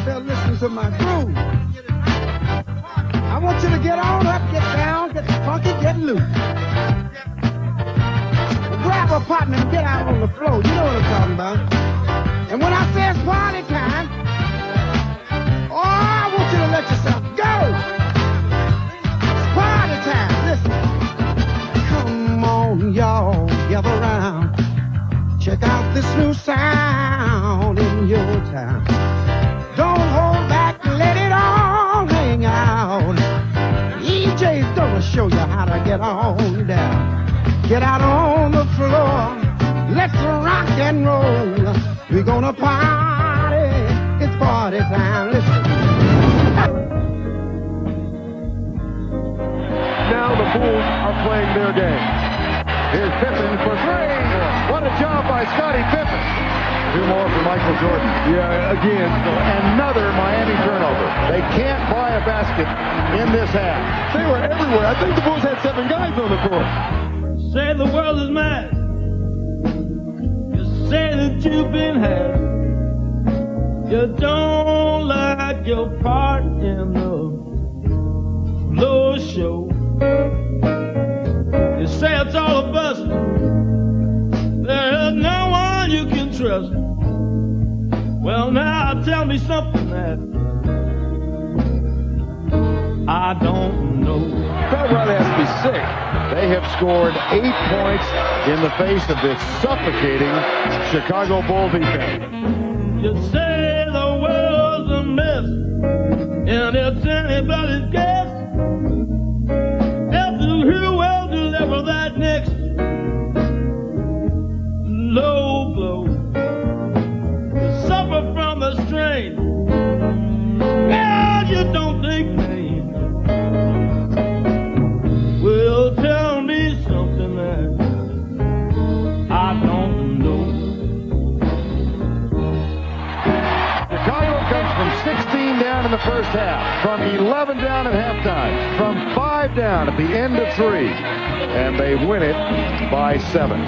yourself listening to my groove. I want you to get on up, get down, get funky, get loose. Grab a partner and get out on the floor. You know what I'm talking about. And when I say it's party time, oh, I want you to let yourself go. It's party time. Listen. Come on, y'all, gather around. Check out this new sound in your town. Don't hold back, let it all hang out. EJ's gonna show you how to get on down. Get out on the floor, let's rock and roll. We're gonna party, it's party time. Listen. Now the Bulls are playing their game. Here's Pippen for three. What a job by Scottie Pippen. Two more for Michael Jordan. Yeah, again, another Miami turnover. They can't buy a basket in this half. They were everywhere. I think the Bulls had 7 guys on the court. Say the world is mad. You say that you've been had. You don't like your part in the low show. You say it's all a bust. There's no one you can trust. Well, now tell me something that I don't know. Pat Riley has to be sick. They have scored 8 points in the face of this suffocating Chicago Bull defense. You say the world's a mess, and it's anybody's guess as to who will deliver that next low blow. You suffer from the strain, and you don't take pain. Well, tell me something that I don't know. Chicago comes from 16 down in the first half, from 11 down at halftime, from 5 down at the end of 3, and they win it by 7.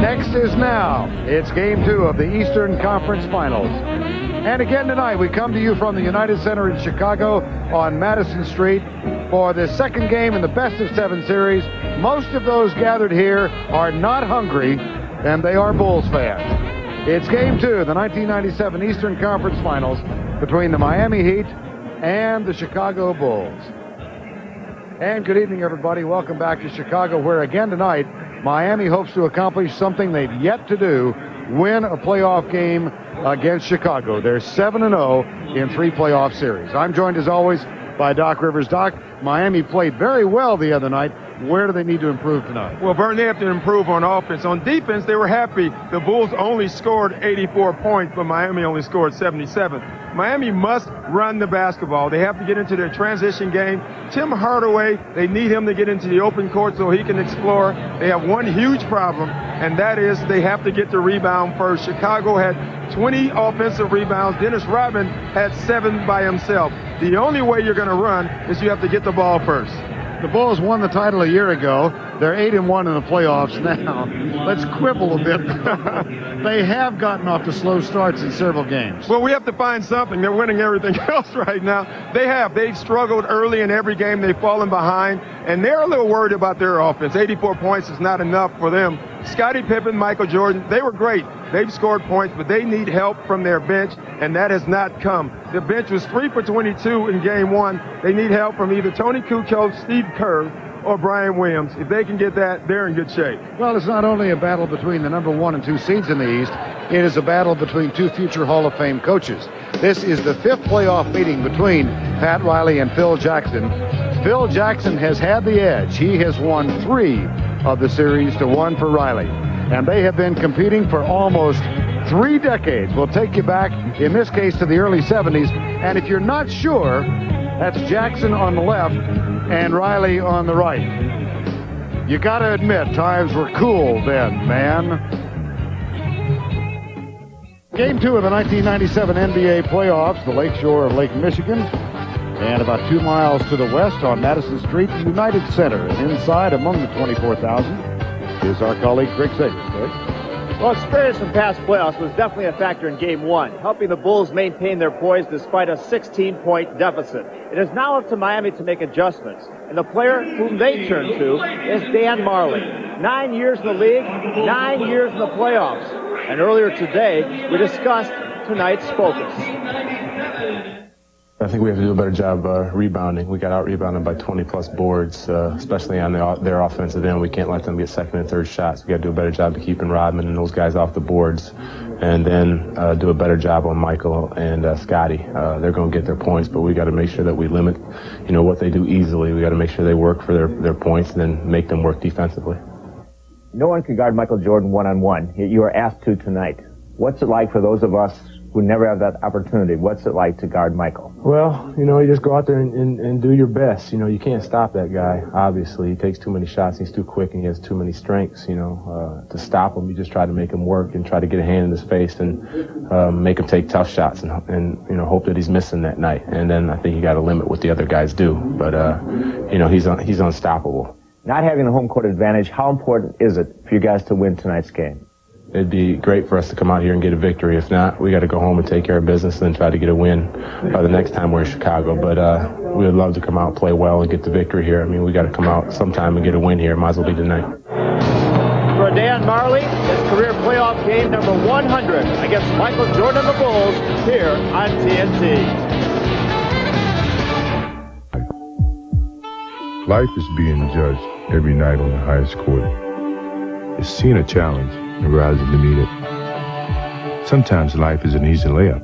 Next is now. It's game 2 of the Eastern Conference Finals. And again tonight, we come to you from the United Center in Chicago on Madison Street for the second game in the best-of-7 series. Most of those gathered here are not hungry, and they are Bulls fans. It's game 2 of the 1997 Eastern Conference Finals between the Miami Heat and the Chicago Bulls. And good evening, everybody. Welcome back to Chicago, where again tonight, Miami hopes to accomplish something they've yet to do, win a playoff game against Chicago. They're 7-0 in 3 playoff series. I'm joined, as always, by Doc Rivers. Doc, Miami played very well the other night. Where do they need to improve tonight? Well, Vern, they have to improve on offense. On defense, they were happy. The Bulls only scored 84 points, but Miami only scored 77. Miami must run the basketball. They have to get into their transition game. Tim Hardaway, they need him to get into the open court so he can explore. They have one huge problem, and that is they have to get the rebound first. Chicago had 20 offensive rebounds. Dennis Rodman had 7 by himself. The only way you're going to run is you have to get the ball first. The Bulls won the title a year ago. They're 8-1 in the playoffs now. Let's quibble a bit. They have gotten off to slow starts in several games. Well, we have to find something. They're winning everything else right now. They've struggled early in every game. They've fallen behind, and they're a little worried about their offense. 84 points is not enough for them. Scottie Pippen, Michael Jordan, they were great. They've scored points, but they need help from their bench, and that has not come. The bench was 3 for 22 in game 1. They need help from either Tony Kukoc, Steve Kerr, or Brian Williams. If they can get that, they're in good shape. Well, it's not only a battle between the number 1 and 2 seeds in the East, it is a battle between 2 future Hall of Fame coaches. This is the 5th playoff meeting between Pat Riley and Phil Jackson. Phil Jackson has had the edge. He has won 3 of the series to 1 for Riley. And they have been competing for almost 3 decades. We'll take you back, in this case, to the early 70s. And if you're not sure, that's Jackson on the left and Riley on the right. You got to admit, times were cool then, man. Game 2 of the 1997 NBA playoffs, the lakeshore of Lake Michigan. And about 2 miles to the west on Madison Street, the United Center. And inside, among the 24,000, is our colleague Craig Sager. Craig? Well, experience from past playoffs was definitely a factor in Game 1, helping the Bulls maintain their poise despite a 16-point deficit. It is now up to Miami to make adjustments, and the player whom they turn to is Dan Marley. 9 years in the league, 9 years in the playoffs. And earlier today, we discussed tonight's focus. I think we have to do a better job rebounding. We got out-rebounded by 20-plus boards, especially on their offensive end. We can't let them get second and third shots. We got to do a better job of keeping Rodman and those guys off the boards, and then do a better job on Michael and Scotty. They're going to get their points, but we got to make sure that we limit, what they do easily. We got to make sure they work for their points and then make them work defensively. No one can guard Michael Jordan one-on-one. You are asked to tonight. What's it like for those of us who never have that opportunity? What's it like to guard Michael? Well, you just go out there and do your best. You can't stop that guy, obviously. He takes too many shots. He's too quick, and he has too many strengths, to stop him. You just try to make him work and try to get a hand in his face and make him take tough shots and hope that he's missing that night. And then I think you got to limit what the other guys do. But, he's unstoppable. Not having a home court advantage, how important is it for you guys to win tonight's game? It'd be great for us to come out here and get a victory. If not, we got to go home and take care of business and then try to get a win the next time we're in Chicago. But we would love to come out and play well and get the victory here. I mean, we got to come out sometime and get a win here. Might as well be tonight. For Dan Marley, his career playoff game number 100 against Michael Jordan and the Bulls here on TNT. Life is being judged every night on the highest court. It's seeing a challenge and rising to meet it. Sometimes life is an easy layup,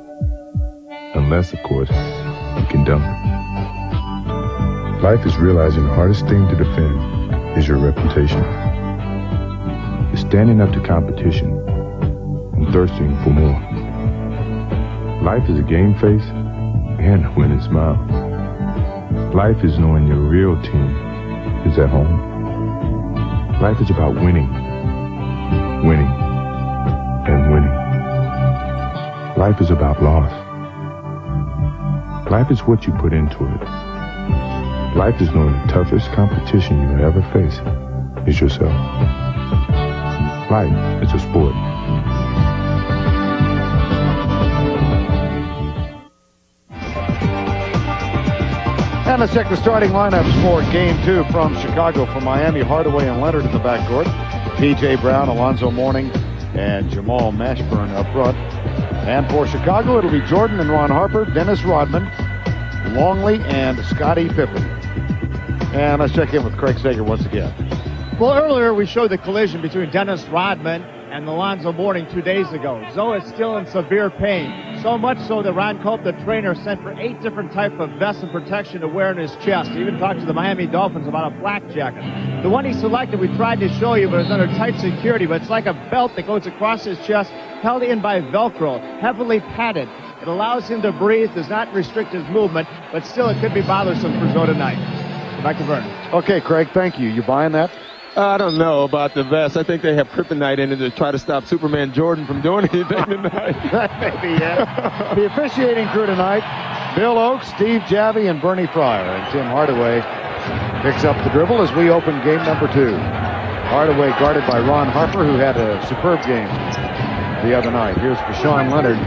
unless, of course, you can dunk it. Life is realizing the hardest thing to defend is your reputation. It's standing up to competition and thirsting for more. Life is a game face and a winning smile. Life is knowing your real team is at home. Life is about winning, and winning. Life is about loss. Life is what you put into it. Life is knowing the toughest competition you ever face is yourself. Life is a sport. And let's check the starting lineups for Game 2 from Chicago. For Miami, Hardaway and Leonard in the backcourt. P.J. Brown, Alonzo Mourning, and Jamal Mashburn up front. And for Chicago, it'll be Jordan and Ron Harper, Dennis Rodman, Longley, and Scottie Pippen. And let's check in with Craig Sager once again. Well, earlier we showed the collision between Dennis Rodman and Alonzo Mourning 2 days ago. Zoe is still in severe pain. So much so that Ron Culp, the trainer, sent for 8 different types of vests and protection to wear in his chest. He even talked to the Miami Dolphins about a flak jacket. The one he selected, we tried to show you, but it's under tight security. But it's like a belt that goes across his chest, held in by Velcro, heavily padded. It allows him to breathe, does not restrict his movement, but still it could be bothersome for Zoe tonight. Back to Vernon. Okay, Craig, thank you. You buying that? I don't know about the vest. I think they have kryptonite in it to try to stop Superman Jordan from doing anything tonight. That may be it. The officiating crew tonight, Bill Oakes, Steve Javie, and Bernie Fryer. And Tim Hardaway picks up the dribble as we open game number 2. Hardaway guarded by Ron Harper, who had a superb game the other night. Here's Deshaun Leonard.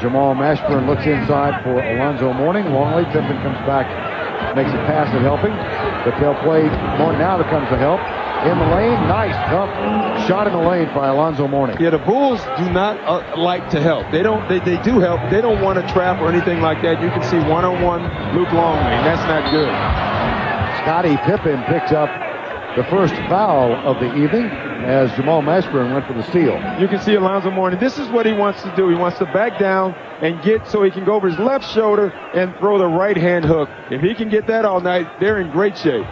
Jamal Mashburn looks inside for Alonzo Mourning. Longley, Pippen comes back, makes a pass at helping, but they'll play more. Now there comes the help. In the lane, nice tough shot in the lane by Alonzo Mourning. Yeah, the Bulls do not like to help. They do help. They don't want to trap or anything like that. You can see one-on-one Luke Longley, and that's not good. Scottie Pippen picks up the first foul of the evening as Jamal Mashburn went for the steal. You can see Alonzo Mourning. This is what he wants to do. He wants to back down and get so he can go over his left shoulder and throw the right-hand hook. If he can get that all night, they're in great shape.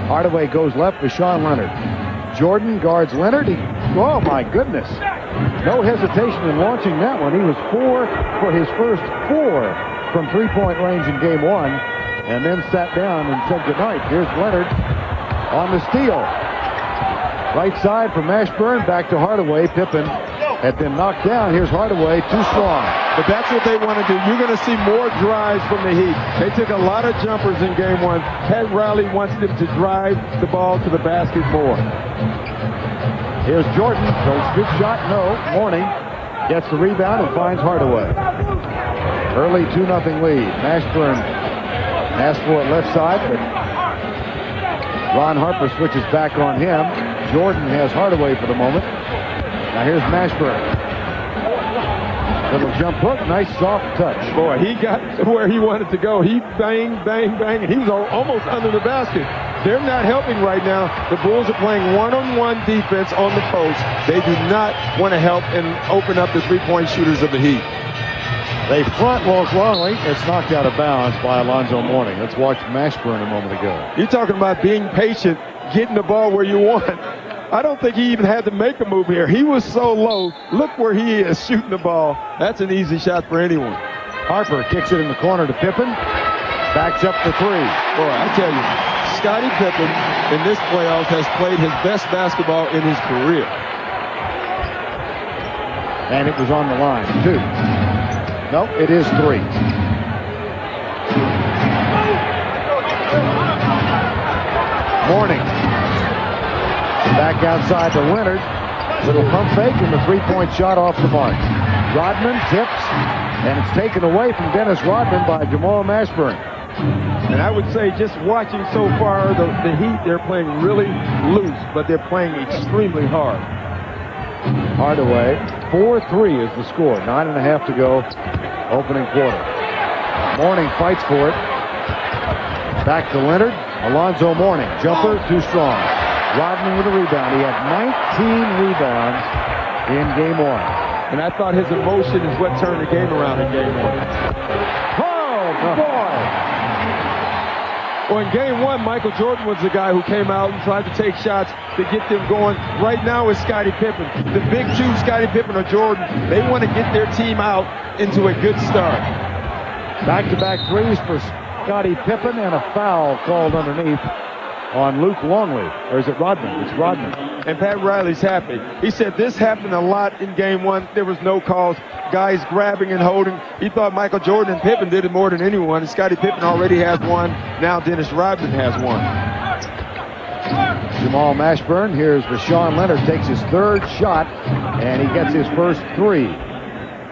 Hardaway goes left for Sean Leonard. Jordan guards Leonard. Oh, my goodness. No hesitation in launching that one. He was 4 for his first 4 from three-point range in game 1 and then sat down and said goodnight. Here's Leonard on the steal. Right side for Mashburn, back to Hardaway. Pippen had been knocked down. Here's Hardaway, too strong. But that's what they want to do. You're going to see more drives from the Heat. They took a lot of jumpers in game one. Pat Riley wants them to drive the ball to the basket more. Here's Jordan. Goes good shot. No. Mourning gets the rebound and finds Hardaway. Early 2-0 lead. Mashburn asked for it left side, but Ron Harper switches back on him. Jordan has Hardaway for the moment. Now here's Mashburn. Little jump hook, nice soft touch. Boy, he got to where he wanted to go. He bang, bang, bang, and he was almost under the basket. They're not helping right now. The Bulls are playing one-on-one defense on the post. They do not want to help and open up the three-point shooters of the Heat. They front Los Longley. It's knocked out of bounds by Alonzo Mourning. Let's watch Mashburn a moment ago. You're talking about being patient, getting the ball where you want. I don't think he even had to make a move here. He was so low. Look where he is shooting the ball. That's an easy shot for anyone. Harper kicks it in the corner to Pippen. Backs up the three. Boy, I tell you, Scottie Pippen in this playoffs has played his best basketball in his career. And it was on the line, 2. No, it is 3. Mourning. Back outside to Leonard. Little pump fake and the three-point shot off the mark. Rodman tips, and it's taken away from Dennis Rodman by Jamal Mashburn. And I would say just watching so far, the Heat, they're playing really loose, but they're playing extremely hard. Hardaway, 4-3 is the score. 9.5 to go, opening quarter. Mourning fights for it. Back to Leonard. Alonzo Mourning, jumper, too strong. Rodman with a rebound. He had 19 rebounds in game one. And I thought his emotion is what turned the game around in game one. Oh, boy! Well, in game one, Michael Jordan was the guy who came out and tried to take shots to get them going. Right now it's Scottie Pippen. The big two, Scottie Pippen or Jordan, they want to get their team out into a good start. Back-to-back threes for Scottie Pippen and a foul called underneath on Luke Longley. Or is it Rodman? It's Rodman. And Pat Riley's happy. He said this happened a lot in game one. There was no calls. Guys grabbing and holding. He thought Michael Jordan and Pippen did it more than anyone. And Scottie Pippen already has one. Now Dennis Rodman has one. Jamal Mashburn. Here's Rashawn Leonard. Takes his third shot. And he gets his first 3.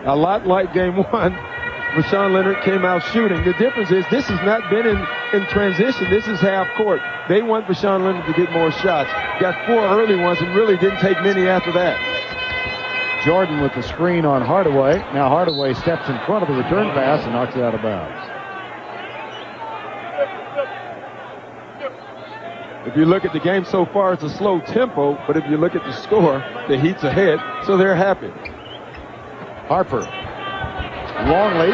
A lot like game one. Rashawn Leonard came out shooting. The difference is this has not been in transition. This is half court. They want Rashawn Leonard to get more shots. Got 4 early ones and really didn't take many after that. Jordan with the screen on Hardaway. Now Hardaway steps in front of the return pass and knocks it out of bounds. If you look at the game so far, it's a slow tempo, but if you look at the score, the Heat's ahead, so they're happy. Harper. Longley.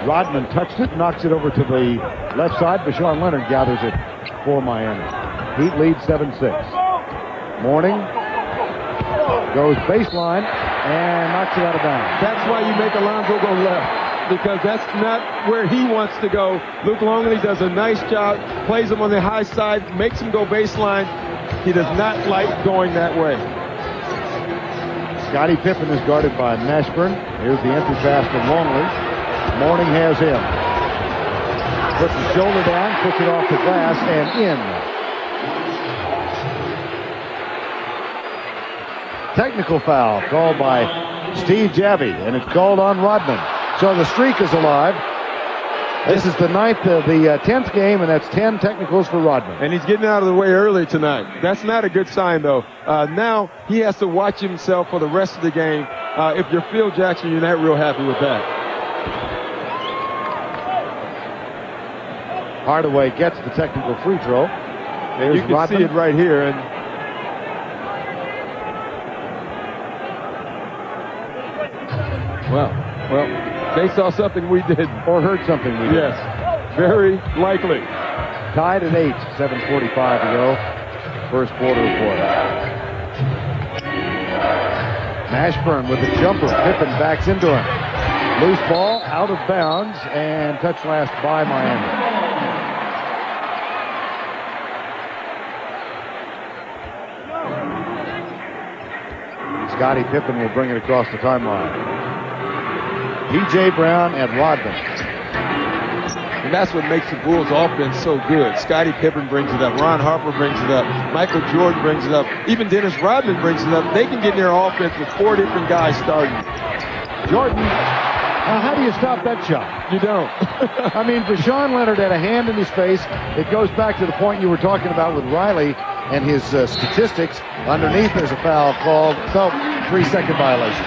Rodman touched it, knocks it over to the left side. Rashawn Leonard gathers it for Miami. Heat lead 7-6. Mourning goes baseline and knocks it out of bounds. That's why you make Alonzo go left, because that's not where he wants to go. Luke Longley does a nice job, plays him on the high side, makes him go baseline. He does not like going that way. Scottie Pippen is guarded by Mashburn. Here's the entry pass to Longley. Mourning has him. Puts the shoulder down, puts it off the glass, and in. Technical foul called by Steve Javy, and it's called on Rodman. So the streak is alive. This is the 10th game, and that's 10 technicals for Rodman. And he's getting out of the way early tonight. That's not a good sign, though. Now he has to watch himself for the rest of the game. If you're Phil Jackson, you're not real happy with that. Hardaway gets the technical free throw. There's you can Rodman. see it right here. And well, they saw something we did. Or heard something we did. Yes, very likely. Tied at 8, 7:45 to go. First quarter of play. Mashburn with the jumper. Pippen backs into him. Loose ball, out of bounds, and touch last by Miami. Scottie Pippen will bring it across the timeline. P.J. Brown and Rodman. And that's what makes the Bulls offense so good. Scottie Pippen brings it up. Ron Harper brings it up. Michael Jordan brings it up. Even Dennis Rodman brings it up. They can get in their offense with 4 different guys starting. Jordan, how do you stop that shot? You don't. I mean, Vashawn Leonard had a hand in his face. It goes back to the point you were talking about with Riley and his statistics. Underneath, there's a foul called. So, 3-second violation.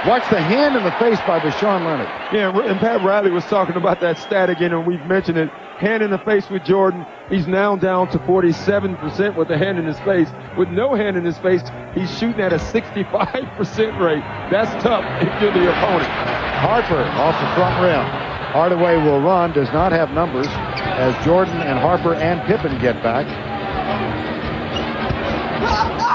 Watch the hand in the face by Vashawn Leonard. Yeah, and Pat Riley was talking about that stat again, and we've mentioned it. Hand in the face with Jordan. He's now down to 47% with the hand in his face. With no hand in his face, he's shooting at a 65% rate. That's tough if you're the opponent. Harper off the front rim. Hardaway will run, does not have numbers, as Jordan and Harper and Pippen get back.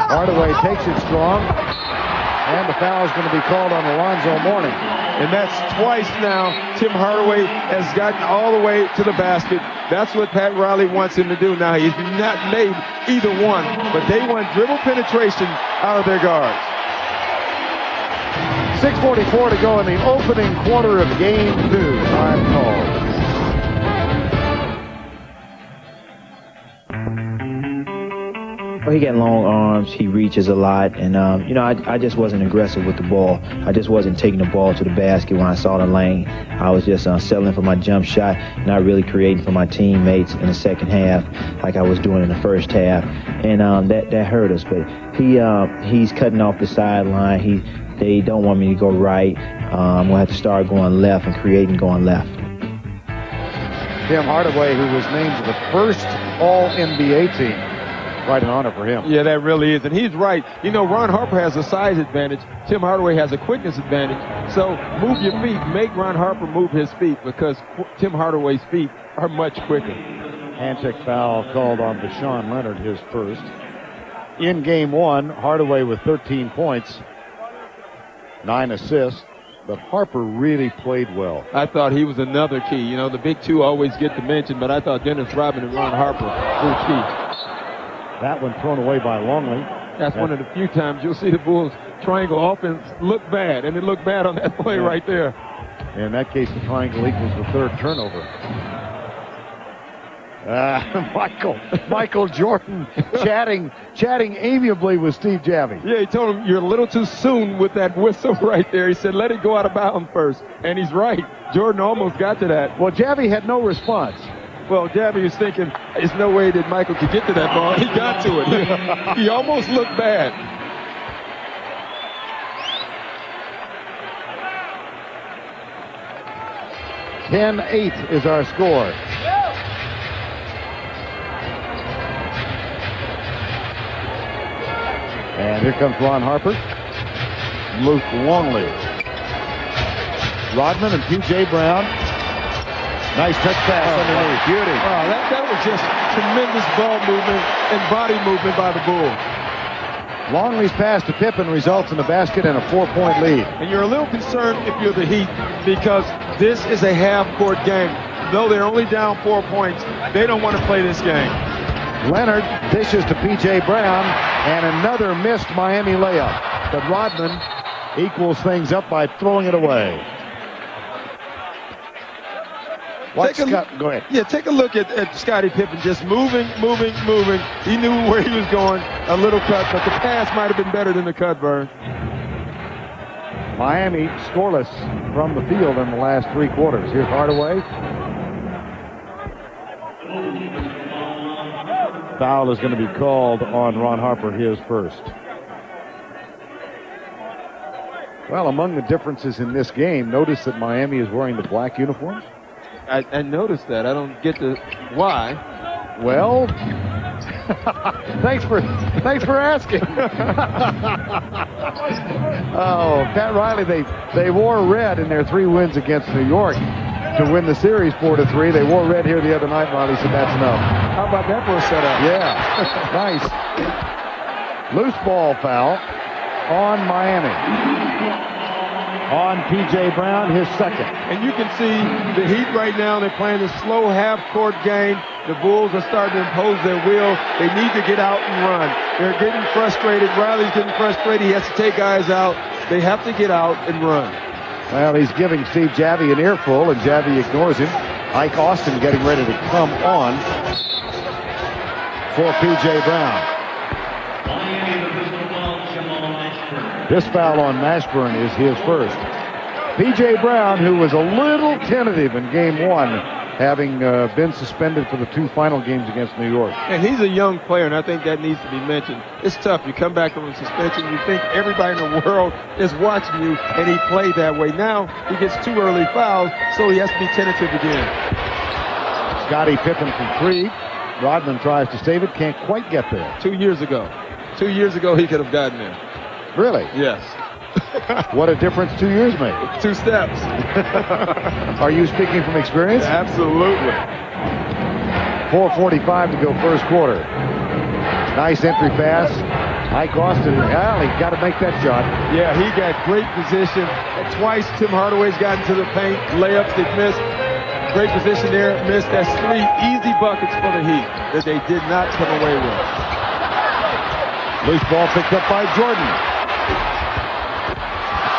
Hardaway takes it strong, and the foul is going to be called on Alonzo Mourning. And that's twice now Tim Hardaway has gotten all the way to the basket. That's what Pat Riley wants him to do now. He's not made either one, but they want dribble penetration out of their guards. 6:44 to go in the opening quarter of game 2. Time called. He got long arms, he reaches a lot, and I just wasn't aggressive with the ball. I just wasn't taking the ball to the basket when I saw the lane. I was just settling for my jump shot, not really creating for my teammates in the second half like I was doing in the first half, and that hurt us. But he's cutting off the sideline. They don't want me to go right. I'm going to have to start going left and creating going left. Tim Hardaway, who was named to the first All-NBA team. Quite an honor for him. Yeah, that really is. And he's right. You know, Ron Harper has a size advantage. Tim Hardaway has a quickness advantage. So move your feet. Make Ron Harper move his feet because Tim Hardaway's feet are much quicker. Hand-check foul called on Vashawn Leonard, his first. In game 1, Hardaway with 13 points, 9 assists. But Harper really played well. I thought he was another key. You know, the big two always get the mention, but I thought Dennis Rodman and Ron Harper were key. That one thrown away by Longley. That's one of the few times you'll see the Bulls triangle offense look bad, and it looked bad on that play right there. In that case, the triangle equals the third turnover. Michael Jordan chatting amiably with Steve Javie. Yeah, he told him, you're a little too soon with that whistle right there. He said, let it go out of bounds first. And he's right. Jordan almost got to that. Well, Javie had no response. Well, Javie was thinking, there's no way that Michael could get to that ball. He got to it. He almost looked bad. $10-8 is our score. And here comes Ron Harper. Luke Longley. Rodman and P.J. Brown. Nice touch pass underneath. Beauty. Oh, that was just tremendous ball movement and body movement by the Bulls. Longley's pass to Pippen results in a basket and a 4-point lead. And you're a little concerned if you're the Heat because this is a half-court game. Though they're only down 4 points, they don't want to play this game. Leonard dishes to P.J. Brown, and another missed Miami layup. But Rodman equals things up by throwing it away. Go ahead. Yeah, take a look at Scottie Pippen just moving. He knew where he was going. A little cut, but the pass might have been better than the cut, Vern. Miami scoreless from the field in the last 3 quarters. Here's Hardaway. Foul is going to be called on Ron Harper, his first. Well, among the differences in this game, notice that Miami is wearing the black uniforms. I noticed that. I don't get the why. Well, thanks for asking. Oh, Pat Riley, they wore red in their 3 wins against New York to win the series 4-3. They wore red here the other night. Riley said that's enough. How about that for a setup? Yeah, nice. Loose ball foul on Miami. On P.J. Brown, his second. And you can see the Heat right now, they're playing a slow half-court game. The Bulls are starting to impose their will. They need to get out and run. They're getting frustrated. Riley's getting frustrated. He has to take guys out. They have to get out and run. Well, he's giving Steve Javy an earful, and Javy ignores him. Ike Austin getting ready to come on for P.J. Brown. This foul on Mashburn is his first. P.J. Brown, who was a little tentative in game one, having been suspended for the 2 final games against New York. And he's a young player, and I think that needs to be mentioned. It's tough. You come back from a suspension, you think everybody in the world is watching you, and he played that way. Now he gets 2 early fouls, so he has to be tentative again. Scottie Pippen from 3. Rodman tries to save it, can't quite get there. 2 years ago. 2 years ago, he could have gotten there. Really? Yes. What a difference 2 years made. 2 steps. Are you speaking from experience? Absolutely. 4:45 to go first quarter. Nice entry pass. Ike Austin, well, he got to make that shot. Yeah, he got great position. Twice Tim Hardaway's gotten to the paint. Layups that missed. Great position there. Missed. That's 3 easy buckets for the Heat that they did not come away with. Loose ball picked up by Jordan.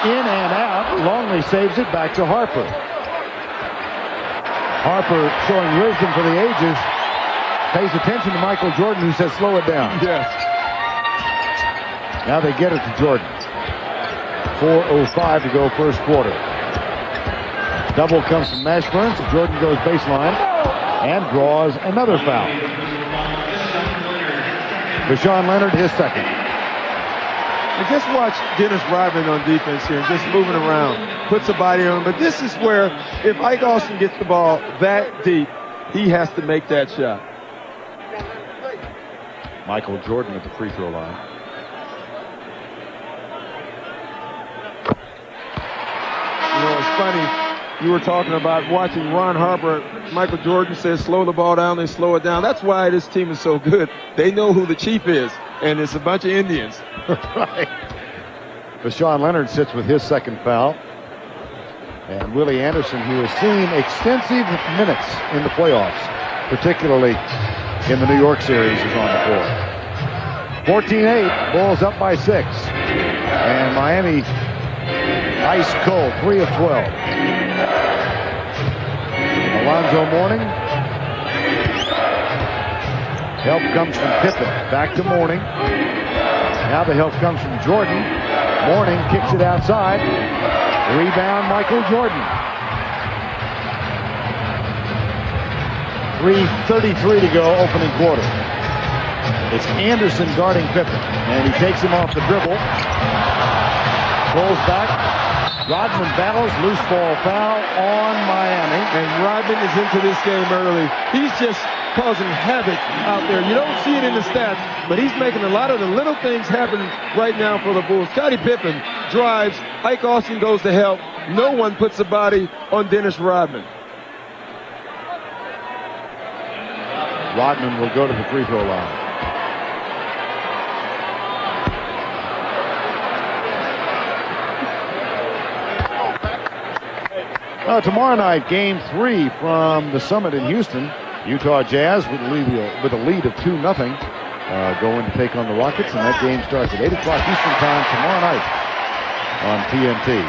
In and out. Longley saves it back to Harper. Harper showing wisdom for the ages. Pays attention to Michael Jordan, who says slow it down. Yes. Now they get it to Jordan. 4:05 to go first quarter. Double comes from Mashburn, so Jordan goes baseline and draws another foul. Deshaun Leonard, his second. And just watch Dennis Rodman on defense here, just moving around, puts a body on him. But this is where, if Ike Austin gets the ball that deep, he has to make that shot. Michael Jordan at the free throw line. You know, it's funny. You were talking about watching Ron Harper. Michael Jordan says slow the ball down, they slow it down. That's why this team is so good. They know who the chief is, and it's a bunch of Indians. Right. Deshaun Leonard sits with his second foul. And Willie Anderson, who has seen extensive minutes in the playoffs, particularly in the New York series, is on the floor. 14-8, Bulls up by 6. And Miami ice cold, 3 of 12. Alonzo Mourning. Help comes from Pippen. Back to Mourning. Now the help comes from Jordan. Mourning kicks it outside. Rebound, Michael Jordan. 3:33 to go, opening quarter. It's Anderson guarding Pippen, and he takes him off the dribble. Pulls back. Rodman battles, loose ball foul on Miami. And Rodman is into this game early. He's just causing havoc out there. You don't see it in the stats, but he's making a lot of the little things happen right now for the Bulls. Scottie Pippen drives. Ike Austin goes to help. No one puts a body on Dennis Rodman. Rodman will go to the free throw line. Tomorrow night, game 3 from the Summit in Houston. Utah Jazz with a lead of 2-0 going to take on the Rockets, and that game starts at 8 o'clock Eastern time tomorrow night on TNT.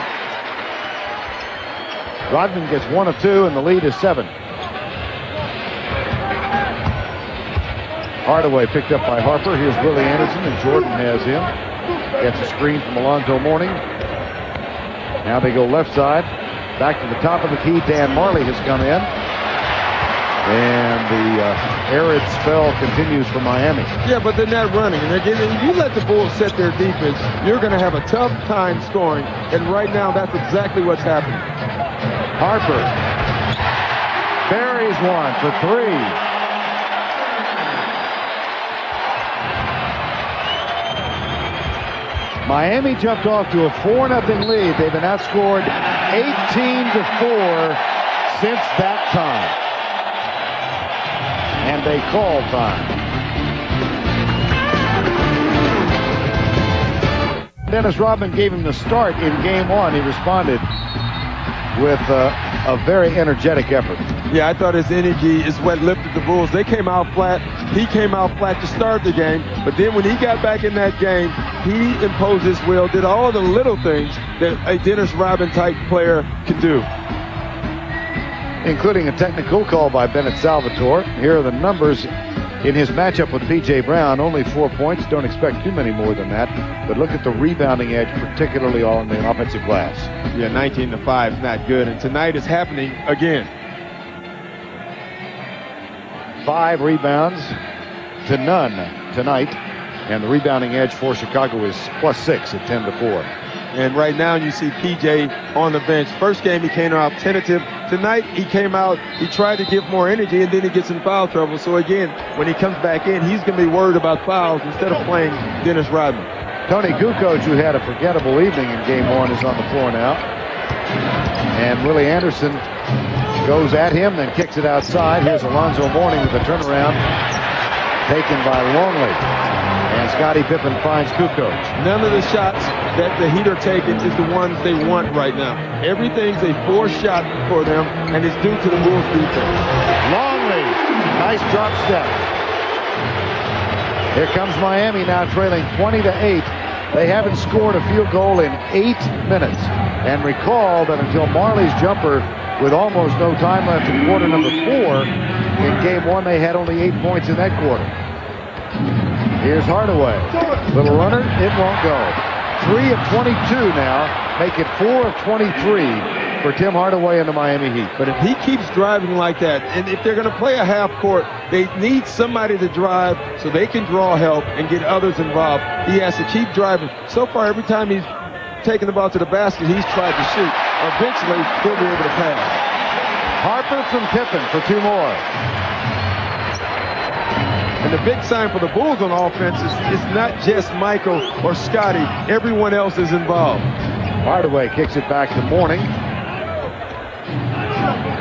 Rodman gets 1 of 2, and the lead is 7. Hardaway picked up by Harper. Here's Willie Anderson, and Jordan has him. Gets a screen from Alonzo Mourning. Now they go left side. Back to the top of the key. Dan Marley has come in. And the arid spell continues for Miami. Yeah, but they're not running. And they're getting, if you let the Bulls set their defense, you're going to have a tough time scoring. And right now, that's exactly what's happening. Harper buries one for 3. Miami jumped off to a 4-0 lead. They've been outscored 18-4 since that time. And they call time. Dennis Rodman gave him the start in game 1. He responded with a very energetic effort. Yeah, I thought his energy is what lifted the Bulls. They came out flat. He came out flat to start the game. But then when he got back in that game, he imposed his will, did all the little things that a Dennis Rodman type player can do. Including a technical call by Bennett Salvatore. Here are the numbers in his matchup with P.J. Brown. Only 4 points. Don't expect too many more than that. But look at the rebounding edge, particularly on the offensive glass. Yeah, 19-5 is not good. And tonight it's happening again. 5 rebounds to none tonight. And the rebounding edge for Chicago is +6 at 10-4. And right now you see PJ on the bench. First game he came out tentative. Tonight he came out, he tried to give more energy, and then he gets in foul trouble. So again, when he comes back in, he's going to be worried about fouls instead of playing Dennis Rodman. Tony Kukoc, who had a forgettable evening in game 1, is on the floor now. And Willie Anderson goes at him, then kicks it outside. Here's Alonzo Mourning with a turnaround taken by Longley. And Scottie Pippen finds Kukoc. None of the shots that the Heat are taking is the ones they want right now. Everything's a forced shot for them, and it's due to the Bulls defense. Longley, nice drop step. Here comes Miami now trailing 20-8. They haven't scored a field goal in 8 minutes. And recall that until Marley's jumper with almost no time left in quarter number 4, in game 1 they had only 8 points in that quarter. Here's Hardaway. Little runner, it won't go. 3 of 22 now, make it 4 of 23 for Tim Hardaway and the Miami Heat. But if he keeps driving like that, and if they're going to play a half court, they need somebody to drive so they can draw help and get others involved. He has to keep driving. So far, every time he's taken the ball to the basket, he's tried to shoot. Eventually, he'll be able to pass. Harper from Pippen for 2 more. And the big sign for the Bulls on offense is not just Michael or Scotty. Everyone else is involved. Hardaway kicks it back to Mourning.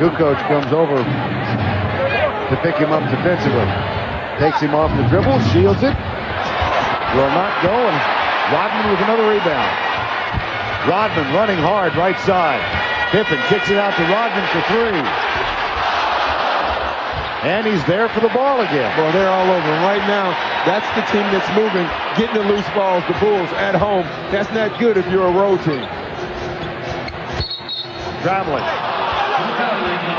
Kukoc comes over to pick him up defensively. Takes him off the dribble, shields it. Will not go, and Rodman with another rebound. Rodman running hard right side. Pippen kicks it out to Rodman for 3. And he's there for the ball again. Well, they're all over. And right now, that's the team that's moving, getting the loose balls, the Bulls at home. That's not good if you're a road team. Traveling.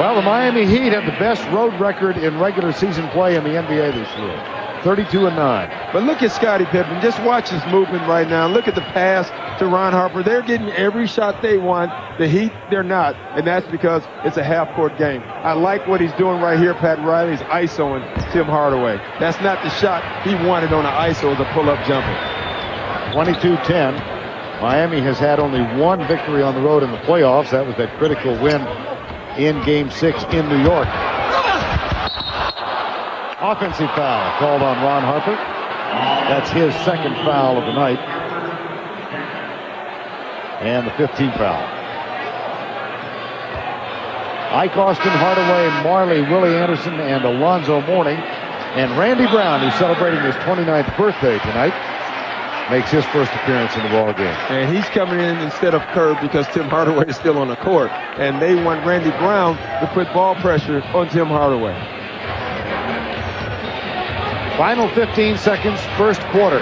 Well, the Miami Heat have the best road record in regular season play in the NBA this year. 32-9. But look at Scottie Pippen. Just watch his movement right now. Look at the pass to Ron Harper. They're getting every shot they want. The Heat, they're not. And that's because it's a half-court game. I like what he's doing right here, Pat Riley. He's ISOing Tim Hardaway. That's not the shot he wanted on an ISO as a pull-up jumper. 22-10. Miami has had only 1 victory on the road in the playoffs. That was that critical win in Game 6 in New York. Offensive foul called on Ron Harper. That's his 2nd foul of the night. And the 15th foul. Ike Austin, Hardaway, Marley, Willie Anderson, and Alonzo Mourning. And Randy Brown, who's celebrating his 29th birthday tonight, makes his first appearance in the ball game. And he's coming in instead of Kerr because Tim Hardaway is still on the court. And they want Randy Brown to put ball pressure on Tim Hardaway. Final 15 seconds, first quarter.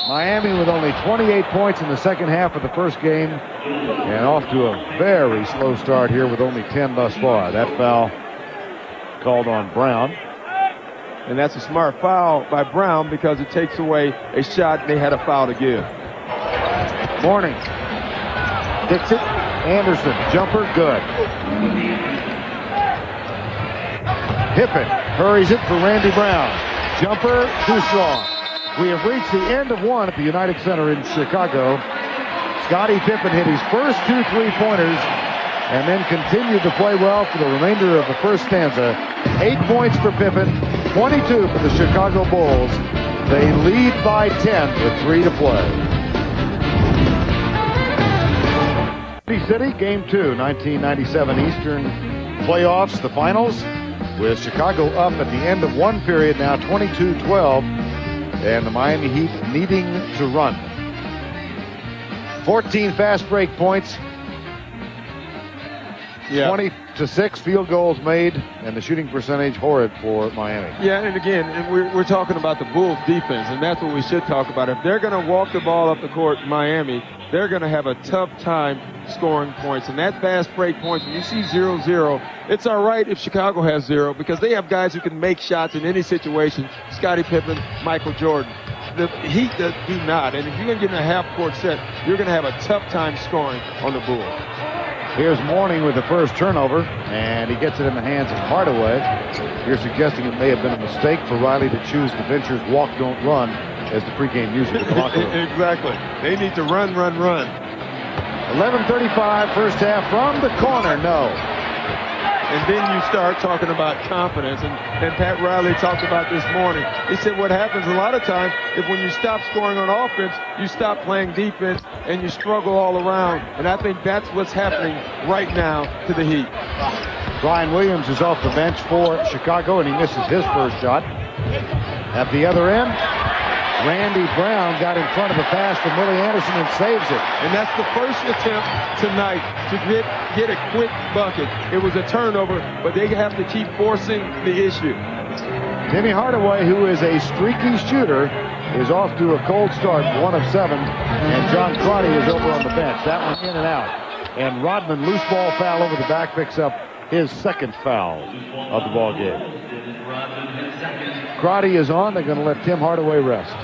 Miami with only 28 points in the second half of the first game, and off to a very slow start here with only 10 thus far. That foul called on Brown. And that's a smart foul by Brown because it takes away a shot they had a foul to give. Mourning. Kicks it. Anderson. Jumper. Good. Pippen hurries it for Randy Brown. Jumper. Too strong. We have reached the end of 1 at the United Center in Chicago. Scottie Pippen hit his first 2 3-pointers and then continued to play well for the remainder of the first stanza. 8 points for Pippen, 22 for the Chicago Bulls. They lead by 10 with 3 to play. City, Game 2, 1997 Eastern Playoffs, the finals, with Chicago up at the end of 1 period, now 22-12, and the Miami Heat needing to run. 14 fast break points Yeah. 20-6 field goals made, and the shooting percentage horrid for Miami. Yeah, and again, we're talking about the Bulls defense, and that's what we should talk about. If they're going to walk the ball up the court, Miami, they're going to have a tough time scoring points. And that fast break points, when you see 0-0, it's all right if Chicago has 0 because they have guys who can make shots in any situation. Scottie Pippen, Michael Jordan. The Heat do not. And if you're going to get in a half-court set, you're going to have a tough time scoring on the Bulls. Here's Mourning with the first turnover, and he gets it in the hands of Hardaway. You're suggesting it may have been a mistake for Riley to choose the Ventures walk, don't run as the pregame music in the locker room. Exactly. They need to run. 11:35 first half from the corner, no. And then you start talking about confidence. And Pat Riley talked about this morning. He said what happens a lot of times if when you stop scoring on offense, you stop playing defense and you struggle all around. And I think that's what's happening right now to the Heat. Brian Williams is off the bench for Chicago, and he misses his first shot. At the other end, Randy Brown got in front of a pass from Willie Anderson and saves it. And that's the first attempt tonight to get a quick bucket. It was a turnover, but they have to keep forcing the issue. Timmy Hardaway, who is a streaky shooter, is off to a cold start, 1 of 7. And John Crotty is over on the bench. That one in and out. And Rodman, loose ball foul over the back, picks up his second foul of the ball game. Crotty is on. They're going to let Tim Hardaway rest.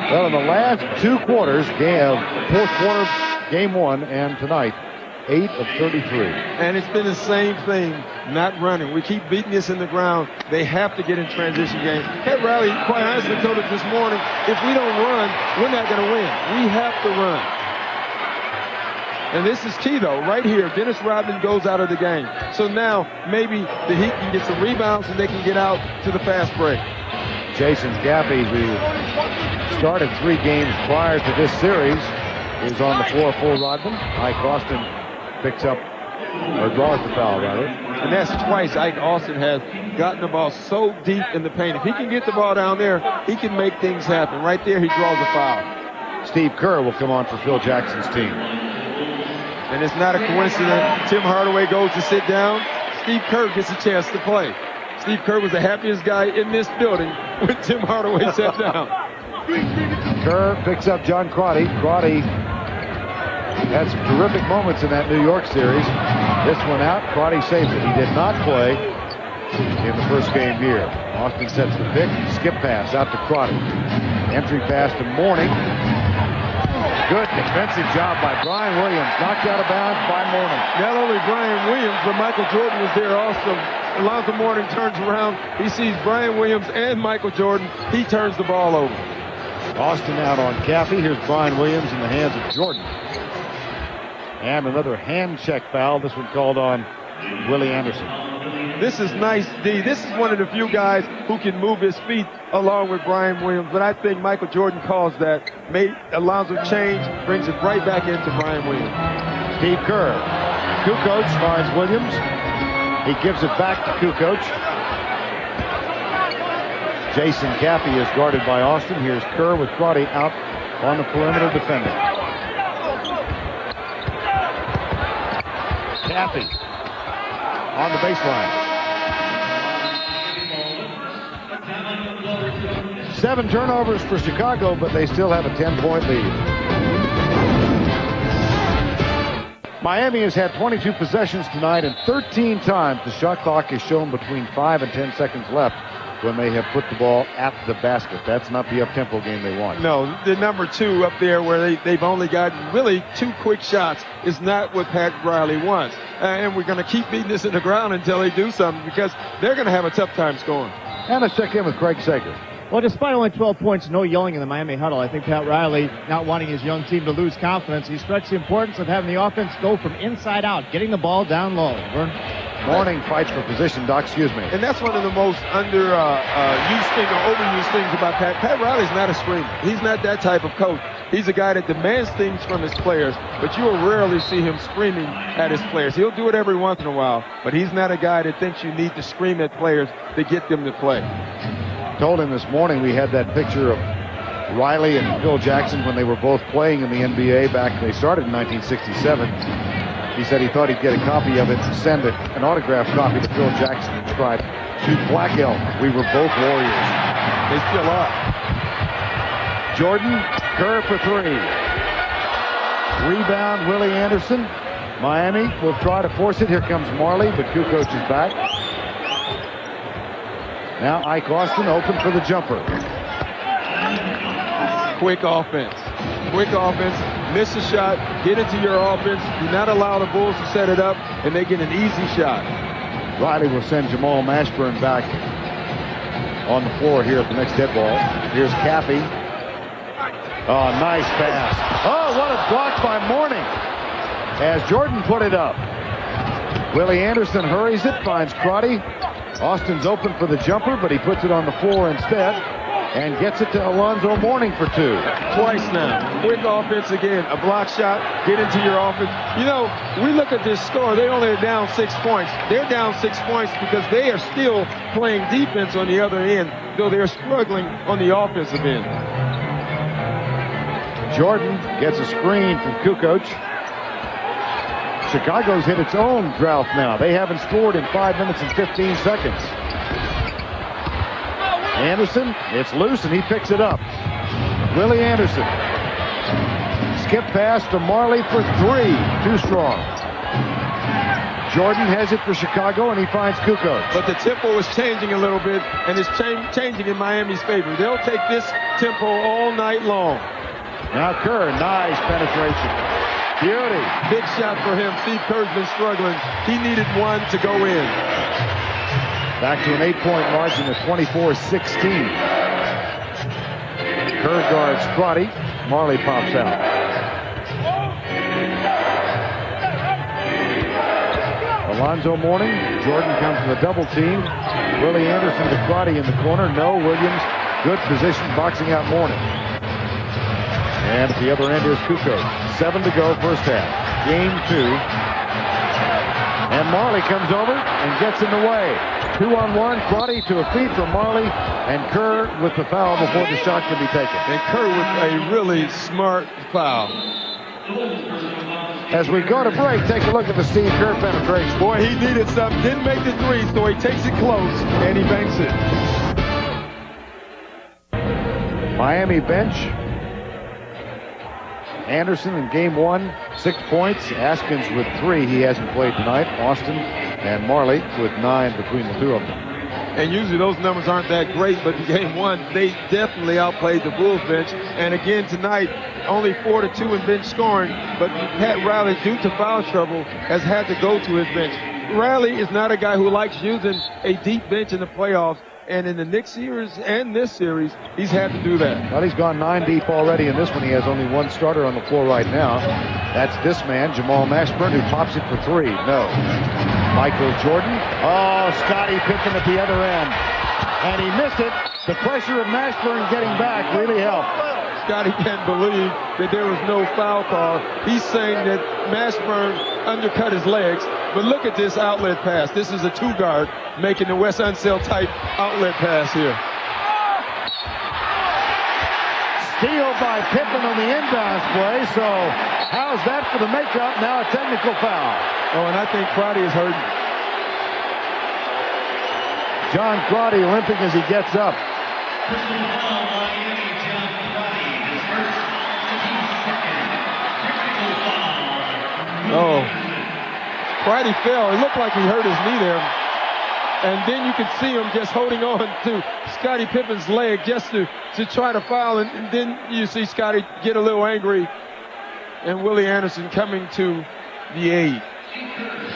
Well, in the last 2 quarters, fourth quarter, game 1, and tonight, 8 of 33. And it's been the same thing, not running. We keep beating this in the ground. They have to get in transition game. Pat Riley, quite honestly, told us this morning, if we don't run, we're not going to win. We have to run. And this is key, though, right here. Dennis Rodman goes out of the game. So now maybe the Heat can get some rebounds and they can get out to the fast break. Jason Gaffey, who started 3 games prior to this series, is on the floor for Rodman. Ike Austin picks up, or draws the foul, rather. And that's twice Ike Austin has gotten the ball so deep in the paint. If he can get the ball down there, he can make things happen. Right there, he draws a foul. Steve Kerr will come on for Phil Jackson's team. And it's not a coincidence. Tim Hardaway goes to sit down. Steve Kerr gets a chance to play. Steve Kerr was the happiest guy in this building when Tim Hardaway sat down. Kerr picks up John Crotty. Crotty had some terrific moments in that New York series. This one out, Crotty saves it. He did not play in the first game here. Austin sets the pick, skip pass out to Crotty. Entry pass to Mourning. Good defensive job by Brian Williams. Knocked out of bounds by Mourning. Not only Brian Williams, but Michael Jordan was there also. Alonzo Mourning turns around. He sees Brian Williams and Michael Jordan. He turns the ball over. Austin out on Caffey. Here's Brian Williams in the hands of Jordan. And another hand check foul. This one called on Willie Anderson. This is nice, D. This is one of the few guys who can move his feet along with Brian Williams. But I think Michael Jordan calls that. Made Alonzo change, brings it right back into Brian Williams. Steve Kerr. Kukoc finds Williams. He gives it back to Kukoc. Jason Caffey is guarded by Austin. Here's Kerr with Crotty out on the perimeter defending. Caffey on the baseline. 7 turnovers for Chicago, but they still have a 10-point lead. Miami has had 22 possessions tonight, and 13 times the shot clock is shown between 5 and 10 seconds left when they have put the ball at the basket. That's not the up-tempo game they want. No, the number 2 up there where they've only gotten really 2 quick shots is not what Pat Riley wants. And we're going to keep beating this in the ground until they do something because they're going to have a tough time scoring. And let's check in with Craig Sager. Well, despite only 12 points, no yelling in the Miami huddle, I think Pat Riley, not wanting his young team to lose confidence, he stressed the importance of having the offense go from inside out, getting the ball down low. Mourning fights for position, Doc, excuse me. And that's one of the most used things or overused things about Pat. Pat Riley's not a screamer. He's not that type of coach. He's a guy that demands things from his players, but you will rarely see him screaming at his players. He'll do it every once in a while, but he's not a guy that thinks you need to scream at players to get them to play. Told him this morning we had that picture of Riley and Phil Jackson when they were both playing in the NBA back. They started in 1967. He said he thought he'd get a copy of it and send it, an autographed copy to Phil Jackson and describe, to Black Elk, we were both warriors. They still are. Jordan, Kerr for three. Rebound, Willie Anderson. Miami will try to force it. Here comes Marley, but Kukoc is back. Now Ike Austin open for the jumper. Quick offense. Quick offense. Miss a shot. Get into your offense. Do not allow the Bulls to set it up, and they get an easy shot. Riley will send Jamal Mashburn back on the floor here at the next dead ball. Here's Cappy. Oh, nice pass. Oh, what a block by Mourning as Jordan put it up. Willie Anderson hurries it, finds Crotty. Austin's open for the jumper, but he puts it on the floor instead and gets it to Alonzo Mourning for two. Twice now. Quick offense again. A block shot. Get into your offense. You know, we look at this score. They only are down 6 points. They're down 6 points because they are still playing defense on the other end, though they're struggling on the offensive end. Jordan gets a screen from Kukoc. Chicago's hit its own drought now. They haven't scored in 5 minutes and 15 seconds. Anderson, it's loose, and he picks it up. Willie Anderson. Skip pass to Marley for three. Too strong. Jordan has it for Chicago, and he finds Kukoc. But the tempo is changing a little bit, and it's changing in Miami's favor. They'll take this tempo all night long. Now Kerr, nice penetration. Beauty. Big shot for him. Steve Kerr's been struggling. He needed one to go in. Back to an 8-point margin of 24-16. Kerr guards Crotty. Marley pops out. Alonzo Mourning. Jordan comes from the double team. Willie Anderson to Crotty in the corner. No. Williams. Good position boxing out Mourning. And at the other end is Kukoc. 7 to go first half. Game 2. And Marley comes over and gets in the way. 2-on-1. Crotty to a feed from Marley. And Kerr with the foul before the shot can be taken. And Kerr with a really smart foul. As we go to break, take a look at the Steve Kerr penetration. Boy, he needed something. Didn't make the three, so he takes it close and he banks it. Miami bench. Anderson in game 1, 6 points. Askins with 3. He hasn't played tonight. Austin and Marley with 9 between the two of them. And usually those numbers aren't that great, but in game 1, they definitely outplayed the Bulls bench. And again tonight, only 4-2 in bench scoring, but Pat Riley, due to foul trouble, has had to go to his bench. Riley is not a guy who likes using a deep bench in the playoffs. And in the Knicks series and this series, he's had to do that. Well, he's gone 9 deep already in this one. He has only one starter on the floor right now. That's this man, Jamal Mashburn, who pops it for 3. No. Michael Jordan. Oh, Scottie Pippen at the other end. And he missed it. The pressure of Mashburn getting back really helped. Scottie can't believe that there was no foul call. He's saying that Mashburn undercut his legs. But look at this outlet pass. This is a 2-guard making the Wes Unseld type outlet pass here. Steal by Pippen on the inbounds play. So how's that for the makeup? Now a technical foul. Oh, and I think Crotty is hurting. John Crotty limping as he gets up. Oh, Crotty fell. It looked like he hurt his knee there. And then you could see him just holding on to Scottie Pippen's leg just to try to foul. And then you see Scottie get a little angry. And Willie Anderson coming to the aid.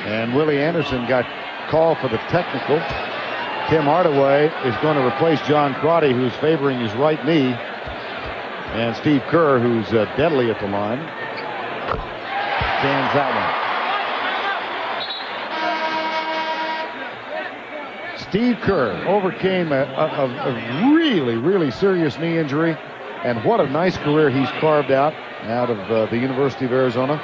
And Willie Anderson got called for the technical. Tim Hardaway is going to replace John Crotty, who's favoring his right knee. And Steve Kerr, who's deadly at the line, stands that one. Steve Kerr overcame a really, really serious knee injury. And what a nice career he's carved out of the University of Arizona.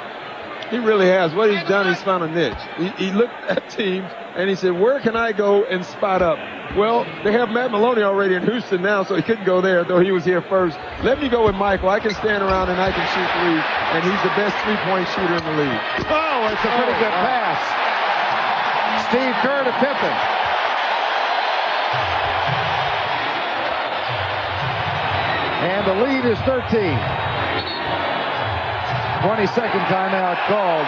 He really has. What he's done, he's found a niche. He looked at teams and he said, where can I go and spot up? Well, they have Matt Maloney already in Houston now, so he couldn't go there, though he was here first. Let me go with Michael. I can stand around and I can shoot threes, and he's the best three-point shooter in the league. Oh, it's a pretty good pass. Steve Kerr to Pippen. And the lead is 13. 22nd timeout called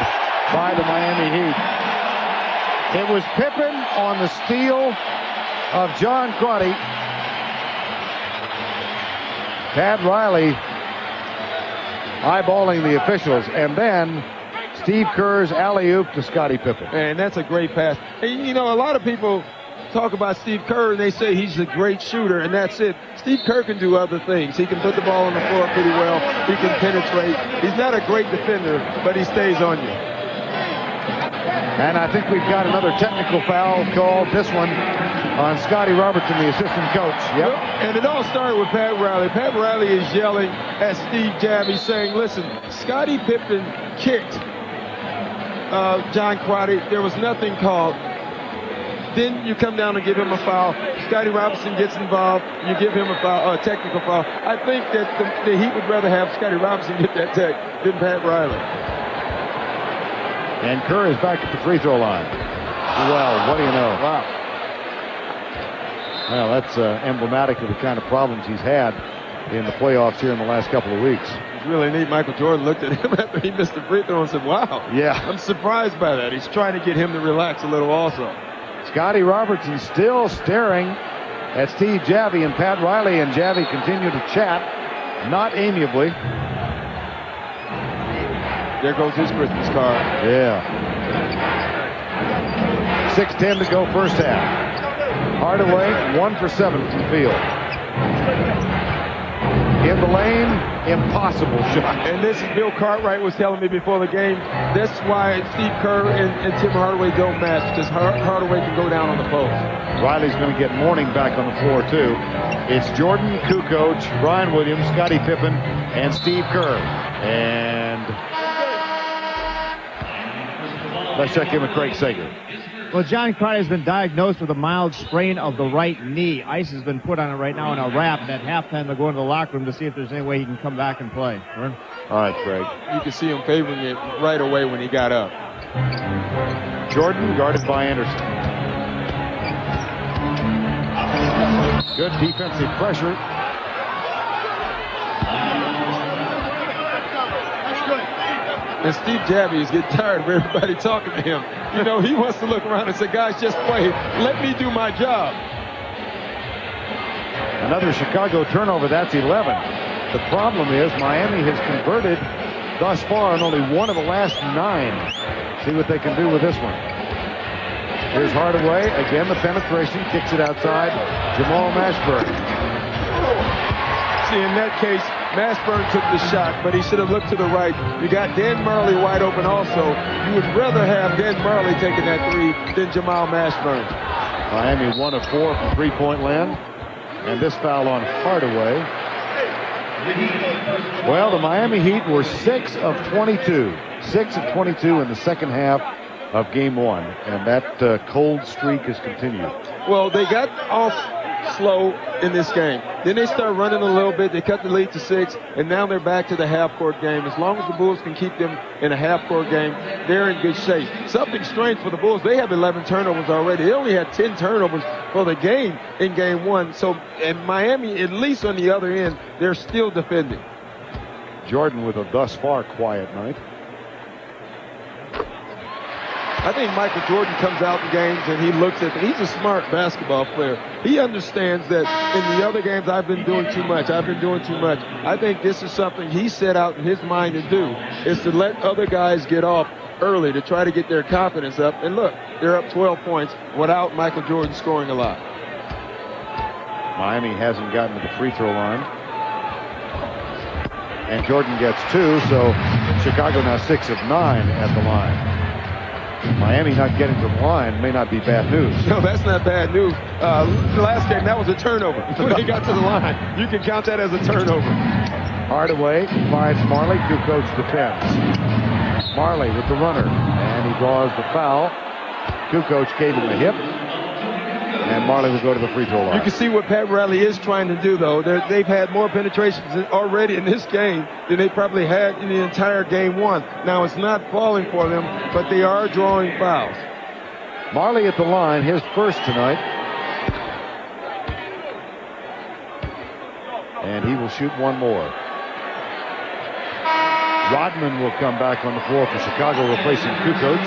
by the Miami Heat. It was Pippen on the steal of John Crotty. Pat Riley eyeballing the officials, and then Steve Kerr's alley-oop to Scottie Pippen. And that's a great pass. And, you know, a lot of people talk about Steve Kerr and they say he's a great shooter, and that's it. Steve Kerr can do other things. He can put the ball on the floor pretty well. He can penetrate. He's not a great defender, but he stays on you. And I think we've got another technical foul called, this one on Scotty Robertson, the assistant coach. Yep. Well, and it all started with Pat Riley. Pat Riley is yelling at Steve Javie saying, listen, Scottie Pippen kicked John Crotty. There was nothing called. Then you come down and give him a foul. Scotty Robinson gets involved. You give him a foul, technical foul. I think that the Heat would rather have Scotty Robinson get that tech than Pat Riley. And Kerr is back at the free throw line. Well, what do you know? Wow. Well, that's emblematic of the kind of problems he's had in the playoffs here in the last couple of weeks. It's really neat. Michael Jordan looked at him after he missed the free throw and said, wow. Yeah. I'm surprised by that. He's trying to get him to relax a little also. Scotty Robertson still staring at Steve Javie, and Pat Riley and Javie continue to chat, not amiably. There goes his Christmas card. Yeah. 6:10 to go first half. Hardaway 1 for 7 from the field. In the lane, impossible shot. And this is Bill Cartwright was telling me before the game. That's why Steve Kerr and Tim Hardaway don't match, because Hardaway can go down on the post. Riley's going to get Mourning back on the floor, too. It's Jordan, Kukoc, Brian Williams, Scottie Pippen, and Steve Kerr. And let's check in with Craig Sager. Well, John Crotty has been diagnosed with a mild sprain of the right knee. Ice has been put on it right now in a wrap, and at halftime they'll go into the locker room to see if there's any way he can come back and play. All right, Craig. You can see him favoring it right away when he got up. Jordan guarded by Anderson. Good defensive pressure. And Steve Javie is getting tired of everybody talking to him. You know, he wants to look around and say, guys, just play. Let me do my job. Another Chicago turnover. That's 11. The problem is Miami has converted thus far on only one of the last 9. See what they can do with this one. Here's Hardaway. Again, the penetration. Kicks it outside. Jamal Mashburn. See, in that case, Mashburn took the shot, but he should have looked to the right. You got Dan Murley wide open also. You would rather have Dan Murley taking that three than Jamal Mashburn. Miami 1 of 4 from three-point land. And this foul on Hardaway. Well, the Miami Heat were 6 of 22. 6 of 22 in the second half of Game 1. And that cold streak has continued. Well, they got off slow in this game. Then they start running a little bit. They cut the lead to 6, and now they're back to the half-court game. As long as the Bulls can keep them in a half-court game, they're in good shape. Something strange for the Bulls. They have 11 turnovers already. They only had 10 turnovers for the game in Game 1. So, and Miami, at least on the other end, they're still defending. Jordan with a thus far quiet night. I think Michael Jordan comes out in games and he looks at them. He's a smart basketball player. He understands that in the other games I've been doing too much. I think this is something he set out in his mind to do, is to let other guys get off early to try to get their confidence up. And look, they're up 12 points without Michael Jordan scoring a lot. Miami hasn't gotten to the free throw line. And Jordan gets 2, so Chicago now 6 of 9 at the line. Miami not getting to the line may not be bad news. No, that's not bad news. The last game, that was a turnover. When they got to the line, you can count that as a turnover. Hardaway finds Marley. Kukoc defends. Marley with the runner, and he draws the foul. Kukoc gave him the hip, and Marley will go to the free throw line. You can see what Pat Riley is trying to do, though. They've had more penetrations already in this game than they probably had in the entire game one. Now, it's not falling for them, but they are drawing fouls. Marley at the line, his first tonight. And he will shoot one more. Rodman will come back on the floor for Chicago, replacing Kukoc.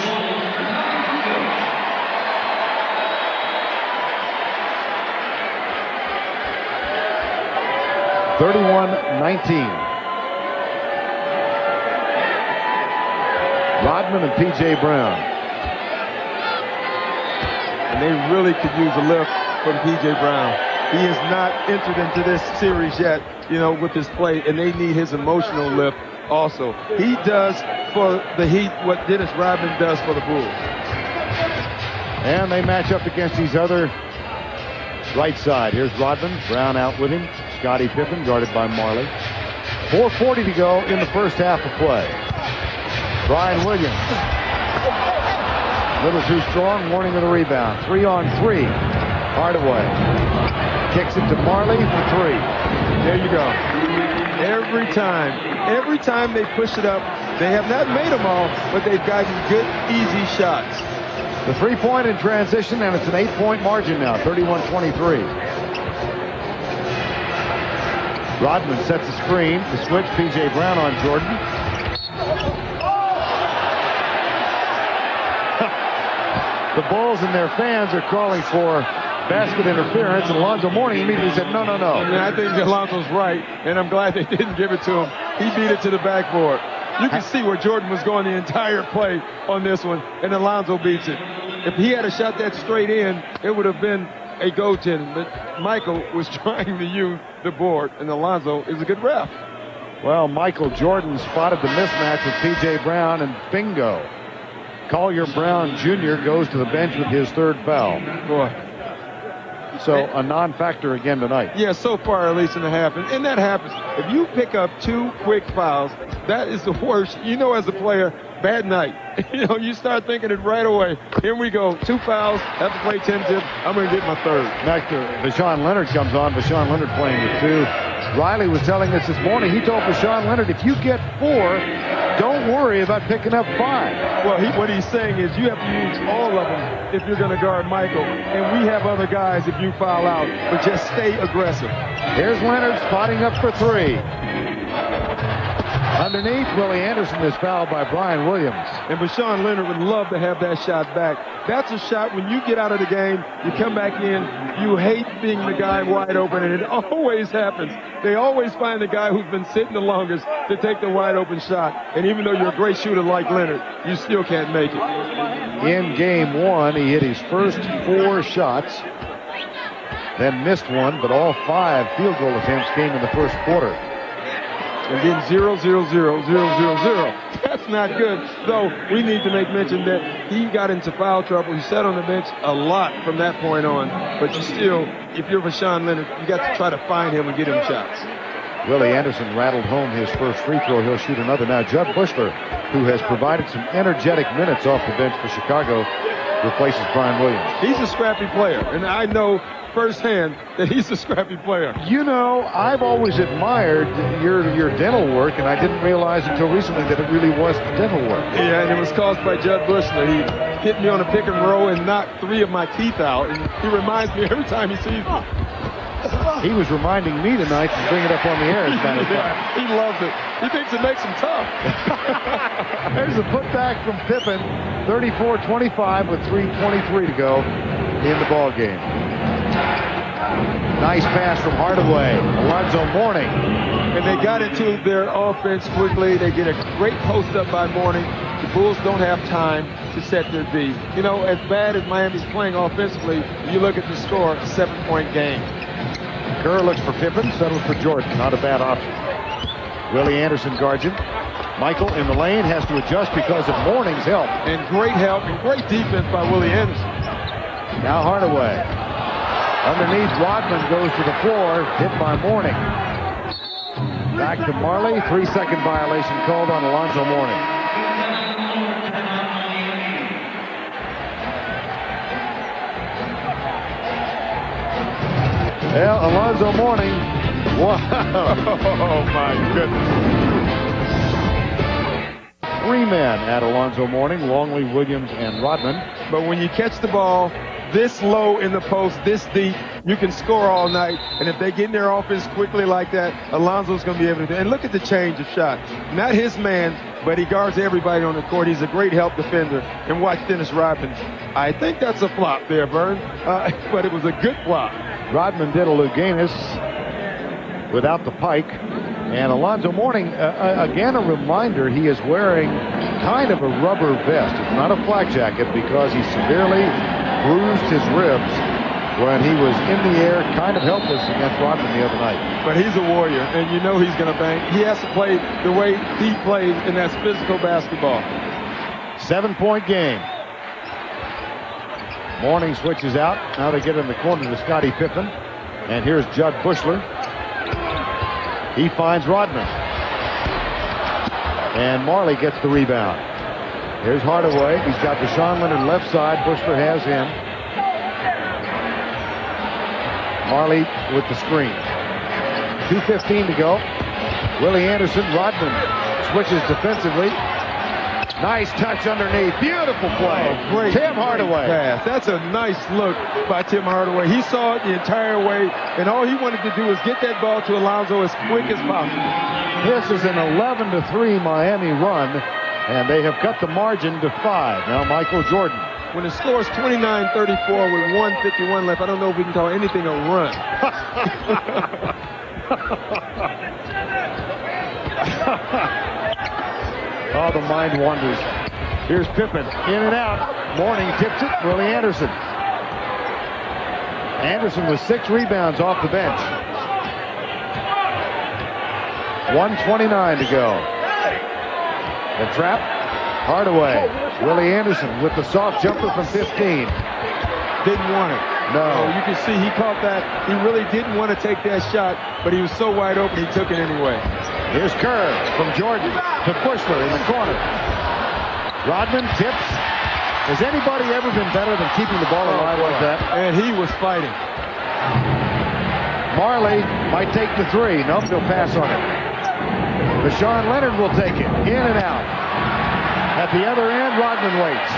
(31-19). Rodman and P.J. Brown. And they really could use a lift from P.J. Brown. He has not entered into this series yet, with his play, and they need his emotional lift also. He does for the Heat what Dennis Rodman does for the Bulls. And they match up against each other right side. Here's Rodman, Brown out with him. Scottie Pippen guarded by Marley. 4:40 to go in the first half of play. Brian Williams. Little too strong, warning of the rebound. 3-on-3. Hardaway. Kicks it to Marley for three. There you go. Every time they push it up, they have not made them all, but they've gotten good, easy shots. The three-point in transition, and it's an 8-point margin now, 31-23. Rodman sets the screen to switch. P.J. Brown on Jordan. The Bulls and their fans are calling for basket interference, and Alonzo Mourning immediately said, no. I think Alonzo's right, and I'm glad they didn't give it to him. He beat it to the backboard. You can see where Jordan was going the entire play on this one, and Alonzo beats it. If he had shot that straight in, it would have been a goaltending, but Michael was trying to use the board, and Alonzo is a good ref. Well, Michael Jordan spotted the mismatch with P.J. Brown, and bingo. Collier Brown Jr. goes to the bench with his third foul. Boy. So a non-factor again tonight. Yeah, so far at least in the half. And that happens. If you pick up two quick fouls, that is the worst. As a player, bad night. You start thinking it right away. Here we go. 2 fouls. Have to play 10 tips. I'm going to get my third. Next, Vashawn Leonard comes on. Vashawn Leonard playing with 2. Riley was telling us this morning, he told Vashawn Leonard, if you get 4, don't worry about picking up 5. Well, what he's saying is you have to use all of them if you're going to guard Michael. And we have other guys if you foul out, but just stay aggressive. Here's Leonard spotting up for 3. Underneath, Willie Anderson is fouled by Brian Williams. And Vashawn Leonard would love to have that shot back. That's a shot when you get out of the game, you come back in, you hate being the guy wide open, and it always happens. They always find the guy who's been sitting the longest to take the wide open shot. And even though you're a great shooter like Leonard, you still can't make it. In game 1, he hit his first 4 shots, then missed one, but all 5 field goal attempts came in the first quarter. And then 0, 0, 0, 0, 0, 0. That's not good. Though we need to make mention that he got into foul trouble. He sat on the bench a lot from that point on. But you still, if you're Vashawn Leonard, you got to try to find him and get him shots. Willie Anderson rattled home his first free throw. He'll shoot another now. Judd Bushler, who has provided some energetic minutes off the bench for Chicago, replaces Brian Williams. He's a scrappy player, and I know firsthand that he's a scrappy player. I've always admired your dental work, and I didn't realize until recently that it really was dental work. Yeah, and it was caused by Judd Bushler. He hit me on a pick and roll and knocked 3 of my teeth out, and he reminds me every time he sees me. He was reminding me tonight to bring it up on the air. As a matter of fact. He loves it. He thinks it makes him tough. There's a putback from Pippen, 34-25 with 3:23 to go in the ball game. Nice pass from Hardaway. Alonzo Mourning. And they got into their offense quickly. They get a great post up by Mourning. The Bulls don't have time to set their D. As bad as Miami's playing offensively, you look at the score, 7-point game. Kerr looks for Pippen, settles for Jordan. Not a bad option. Willie Anderson guards him. Michael in the lane has to adjust because of Mourning's help. And great help and great defense by Willie Anderson. Now Hardaway. Underneath, Rodman goes to the floor, hit by Mourning. Back to Marley, 3-second violation called on Alonzo Mourning. Well, Alonzo Mourning. Wow. Oh, my goodness. 3 men at Alonzo Mourning, Longley, Williams, and Rodman. But when you catch the ball this low in the post, this deep, you can score all night. And if they get in their offense quickly like that, Alonzo's going to be able to do it. And look at the change of shot. Not his man, but he guards everybody on the court. He's a great help defender. And watch Dennis Rodman. I think that's a flop there, Vern. But it was a good flop. Rodman did a Luganis without the pike. And Alonzo Mourning, again, a reminder, he is wearing kind of a rubber vest. It's not a flak jacket because he severely bruised his ribs when he was in the air, kind of helpless against Rodman the other night. But he's a warrior, and you know he's going to bang. He has to play the way he plays, and that's physical basketball. 7-point game. Mourning switches out. Now they get in the corner to Scottie Pippen. And here's Judd Bushler. He finds Rodman. And Marley gets the rebound. Here's Hardaway. He's got Deshaun Leonard left side. Bushler has him. Marley with the screen. 2:15 to go. Willie Anderson. Rodman switches defensively. Nice touch underneath. Beautiful play. Oh, great. Tim Hardaway. Pass. That's a nice look by Tim Hardaway. He saw it the entire way, and all he wanted to do was get that ball to Alonzo as quick as possible. This is an 11-3 Miami run, and they have cut the margin to 5. Now Michael Jordan. When the score is 29-34 with 1:51 left, I don't know if we can call anything a run. Oh, the mind wanders. Here's Pippen, in and out. Mourning tips it, Willie Anderson. Anderson with 6 rebounds off the bench. 1:29 to go. The trap, Hardaway. Willie Anderson with the soft jumper from 15. Didn't want it. No. You can see he caught that. He really didn't want to take that shot, but he was so wide open, he took it anyway. Here's Kerr from Jordan to Bushler in the corner. Rodman tips. Has anybody ever been better than keeping the ball alive like that? And he was fighting. Marley might take the 3. Nope, he'll pass on it. Deshaun Leonard will take it. In and out. At the other end, Rodman waits.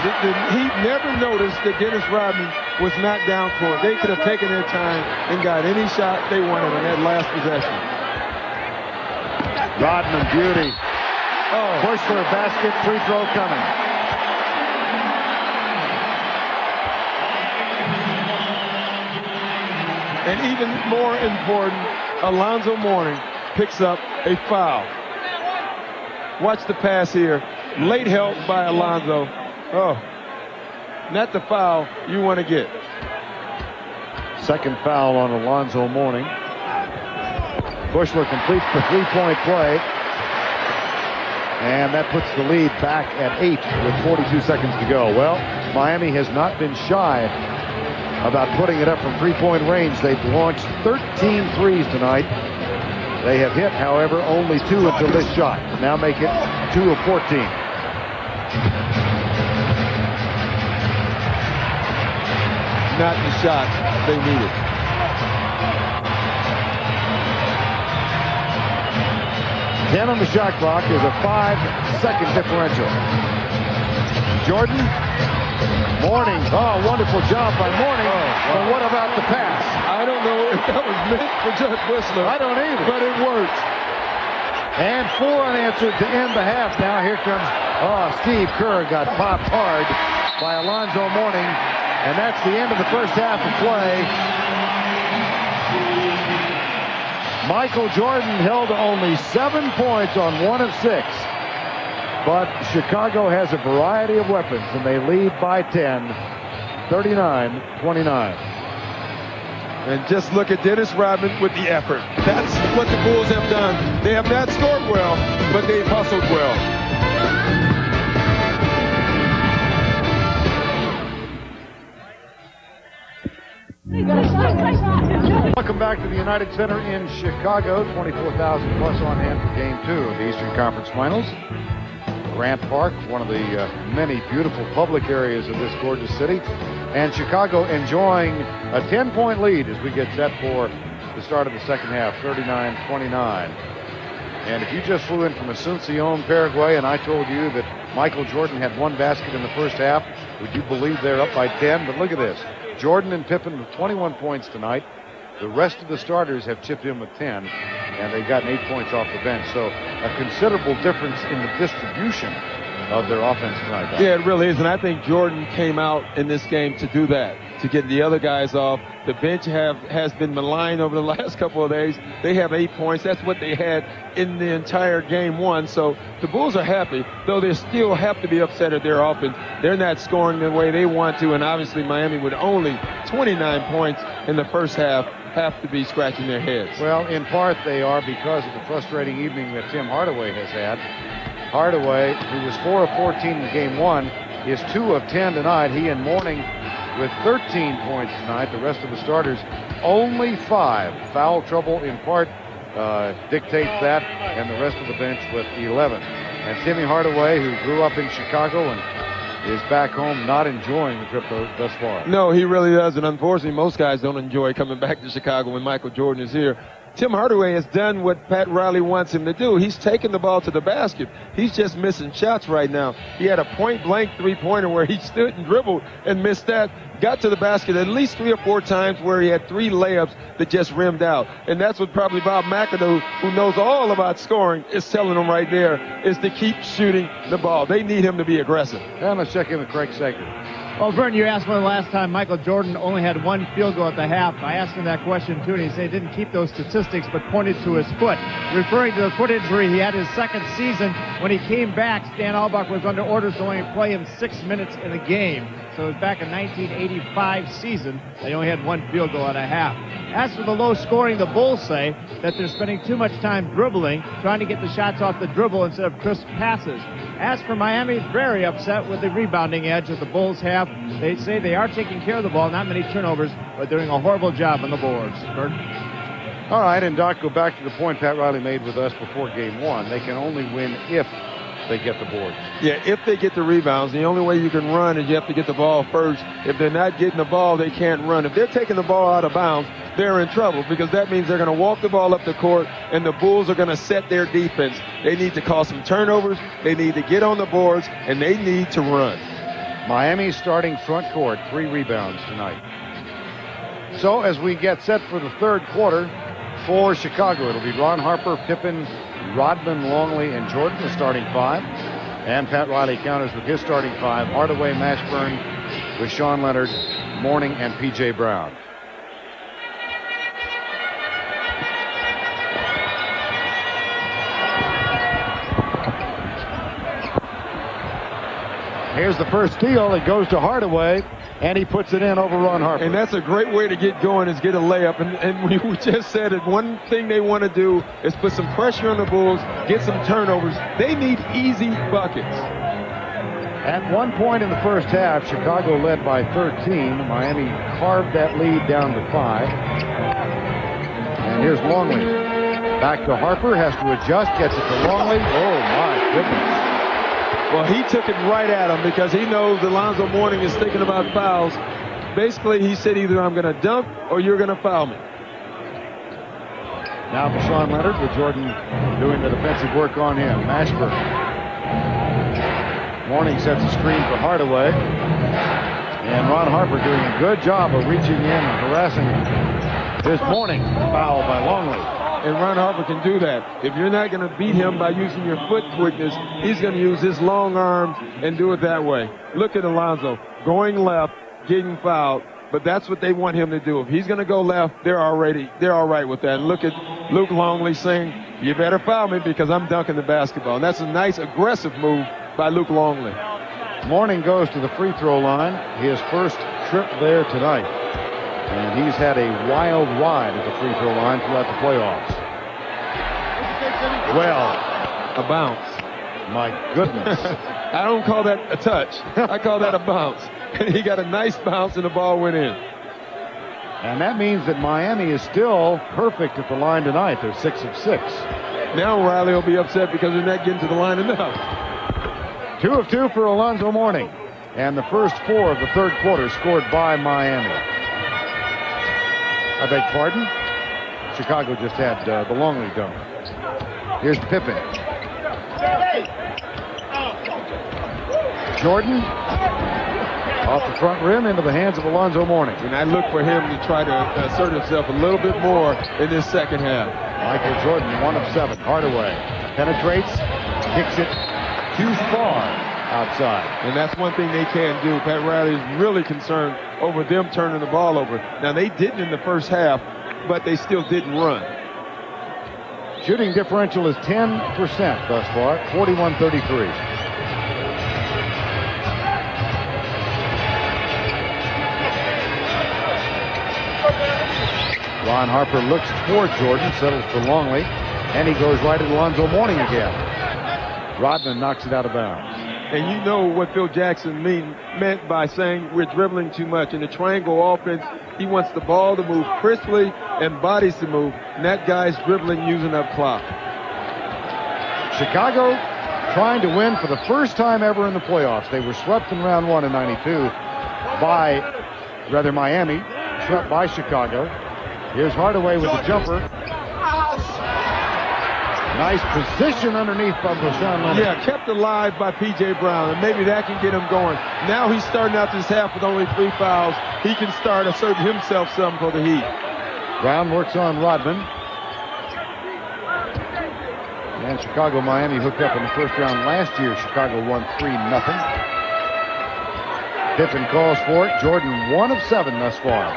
He never noticed that Dennis Rodman was not down court. They could have taken their time and got any shot they wanted on that last possession. Rodman, beauty. Oh. Bushler, basket, free throw coming. And even more important, Alonzo Mourning picks up a foul. Watch the pass here. Late help by Alonzo. Oh, not the foul you want to get. Second foul on Alonzo Mourning. Bushler completes the 3-point play. And that puts the lead back at 8 with 42 seconds to go. Well, Miami has not been shy about putting it up from 3-point range. They've launched 13 threes tonight. They have hit, however, only 2 until this shot. Now make it 2 of 14. Not the shot they needed. Ten on the shot clock. Is a 5-second differential. Jordan. Mourning. Oh, wonderful job by Mourning. But what about the pass? I don't know if that was meant for Judd Bushler. I don't either. But it worked. And 4 unanswered to end the half. Now here comes, Steve Kerr got popped hard by Alonzo Mourning. And that's the end of the first half of play. Michael Jordan held only 7 points on 1 of 6. But Chicago has a variety of weapons, and they lead by 10, 39-29. And just look at Dennis Rodman with the effort. That's what the Bulls have done. They have not scored well, but they've hustled well. Welcome back to the United Center in Chicago. 24,000 plus on hand for Game 2 of the Eastern Conference Finals. Grant Park, one of the many beautiful public areas of this gorgeous city. And Chicago enjoying a 10-point lead as we get set for the start of the second half, 39-29. And if you just flew in from Asunción, Paraguay, and I told you that Michael Jordan had 1 basket in the first half, would you believe they're up by 10? But look at this. Jordan and Pippen with 21 points tonight. The rest of the starters have chipped in with 10, and they've gotten 8 points off the bench. So a considerable difference in the distribution of their offense tonight. Yeah, it really is, and I think Jordan came out in this game to do that, to get the other guys off. The bench has been maligned over the last couple of days. They have 8 points. That's what they had in the entire game 1. So the Bulls are happy, though they still have to be upset at their offense. They're not scoring the way they want to, and obviously Miami with only 29 points in the first half have to be scratching their heads. Well, in part they are because of the frustrating evening that Tim Hardaway has had. Hardaway, who was 4 of 14 in game 1, is 2 of 10 tonight. He and Mourning with 13 points tonight. The rest of the starters, only 5. Foul trouble in part dictates that, and the rest of the bench with 11. And Timmy Hardaway, who grew up in Chicago and is back home, not enjoying the trip thus far. No, he really doesn't. Unfortunately, most guys don't enjoy coming back to Chicago when Michael Jordan is here. Tim Hardaway has done what Pat Riley wants him to do. He's taken the ball to the basket. He's just missing shots right now. He had a point-blank three-pointer where he stood and dribbled and missed that. Got to the basket at least 3 or 4 times where he had 3 layups that just rimmed out. And that's what probably Bob McAdoo, who knows all about scoring, is telling him right there, is to keep shooting the ball. They need him to be aggressive. And let's check in with Craig Sager. Well, Vern, you asked when the last time Michael Jordan only had 1 field goal at the half. I asked him that question, too, and he said he didn't keep those statistics, but pointed to his foot. Referring to the foot injury he had his second season, when he came back, Stan Auerbach was under orders to only play him 6 minutes in a game. So it was back in 1985 season. They only had 1 field goal and a half. As for the low scoring, the Bulls say that they're spending too much time dribbling, trying to get the shots off the dribble instead of crisp passes. As for Miami, very upset with the rebounding edge that the Bulls have. They say they are taking care of the ball, not many turnovers, but doing a horrible job on the boards. Bert? All right, and Doc, go back to the point Pat Riley made with us before game 1. They can only win if they get the boards. Yeah, if they get the rebounds. The only way you can run is you have to get the ball first. If they're not getting the ball, they can't run. If they're taking the ball out of bounds, they're in trouble, because that means they're going to walk the ball up the court, and the Bulls are going to set their defense. They need to cause some turnovers, they need to get on the boards, and they need to run. Miami's starting front court, 3 rebounds tonight. So as we get set for the third quarter for Chicago, it'll be Ron Harper, Pippen, Rodman, Longley, and Jordan, the starting 5. And Pat Riley counters with his starting 5. Hardaway, Mashburn, with Sean Leonard, Mourning, and P.J. Brown. Here's the first steal. It goes to Hardaway, and he puts it in over Ron Harper. And that's a great way to get going, is get a layup. And we just said it. One thing they want to do is put some pressure on the Bulls, get some turnovers. They need easy buckets. At one point in the first half, Chicago led by 13. Miami carved that lead down to 5. And here's Longley. Back to Harper, has to adjust, gets it to Longley. Oh, my goodness. Well, he took it right at him because he knows Alonzo Mourning is thinking about fouls. Basically, he said either I'm going to dunk or you're going to foul me. Now for Sean Leonard, with Jordan doing the defensive work on him. Mashburn. Mourning sets a screen for Hardaway. And Ron Harper doing a good job of reaching in and harassing his Mourning. Foul by Longley. And Ron Harper can do that. If you're not going to beat him by using your foot quickness, he's going to use his long arms and do it that way. Look at Alonzo going left, getting fouled, but that's what they want him to do. If he's going to go left, they're all right with that. And look at Luke Longley saying, you better foul me because I'm dunking the basketball. And that's a nice aggressive move by Luke Longley. Mourning goes to the free throw line, his first trip there tonight. And he's had a wild ride at the free throw line throughout the playoffs. Well, a bounce. My goodness. I don't call that a touch. I call that a bounce. And he got a nice bounce and the ball went in. And that means that Miami is still perfect at the line tonight. They're 6 of 6. Now Riley will be upset because they're not getting to the line enough. 2 of 2 for Alonzo Mourning. And the first 4 of the third quarter scored by Miami. I beg pardon? Chicago just had the Longley dunk. Here's Pippen. Jordan off the front rim into the hands of Alonzo Mourning. And I look for him to try to assert himself a little bit more in this second half. Michael Jordan, 1 of 7. Hardaway penetrates, kicks it too far outside. And that's one thing they can do. Pat Riley is really concerned over them turning the ball over. Now, they didn't in the first half, but they still didn't run. Shooting differential is 10% thus far, 41-33. Ron Harper looks toward Jordan, settles for Longley, and he goes right at Alonzo Mourning again. Rodman knocks it out of bounds. And you know what Phil Jackson meant by saying we're dribbling too much. In the triangle offense, he wants the ball to move crisply and bodies to move, and that guy's dribbling using up clock. Chicago trying to win for the first time ever in the playoffs. They were swept in round 1 in '92 Miami, swept by Chicago. Here's Hardaway with the jumper. Nice position underneath by Rashawn Leonard. Yeah, kept alive by P.J. Brown, and maybe that can get him going. Now he's starting out this half with only 3 fouls. He can start asserting himself some for the Heat. Brown works on Rodman. And Chicago-Miami hooked up in the first round last year. Chicago won 3-0. Pippen calls for it. Jordan 1 of 7 thus far.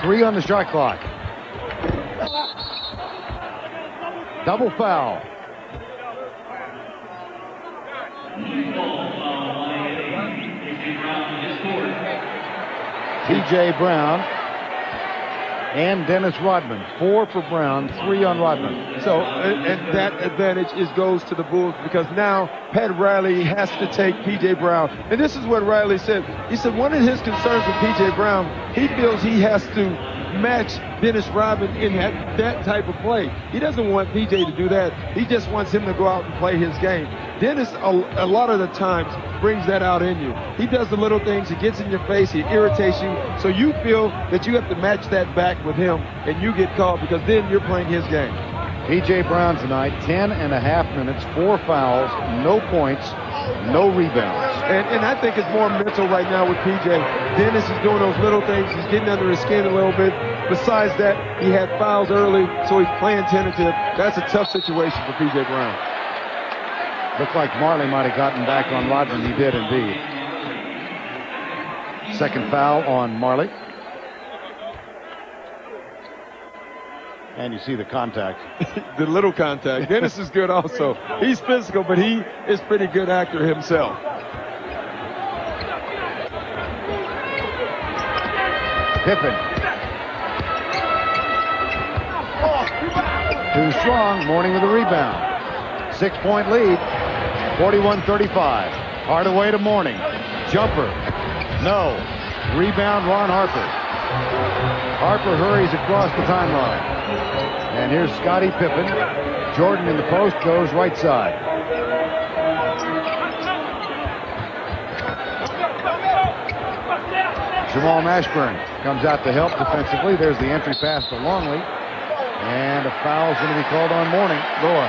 3 on the shot clock. Double foul. P.J. Brown and Dennis Rodman. 4 for Brown, 3 on Rodman. So, and that advantage goes to the Bulls because now Pat Riley has to take P.J. Brown. And this is what Riley said. He said one of his concerns with P.J. Brown, he feels he has to match Dennis Rodman in that type of play. He doesn't want P.J. to do that. He just wants him to go out and play his game. Dennis, a lot of the times, brings that out in you. He does the little things. He gets in your face. He irritates you. So you feel that you have to match that back with him, and you get called because then you're playing his game. P.J. Brown tonight, 10.5 minutes, 4 fouls, no points, no rebounds. And I think it's more mental right now with P.J. Dennis is doing those little things. He's getting under his skin a little bit. Besides that, he had fouls early, so he's playing tentative. That's a tough situation for P.J. Brown. Looked like Marley might have gotten back on Rodman. He did indeed. Second foul on Marley. And you see the contact. The little contact. Dennis is good also. He's physical, but he is pretty good actor himself. Pippen. Too strong. Mourning with a rebound. 6-point lead. 41-35. Hardaway to Mourning. Jumper. No. Rebound, Ron Harper. Harper hurries across the timeline. And here's Scottie Pippen. Jordan in the post, goes right side. Jamal Mashburn comes out to help defensively. There's the entry pass to Longley. And a foul is going to be called on Mourning. Laura.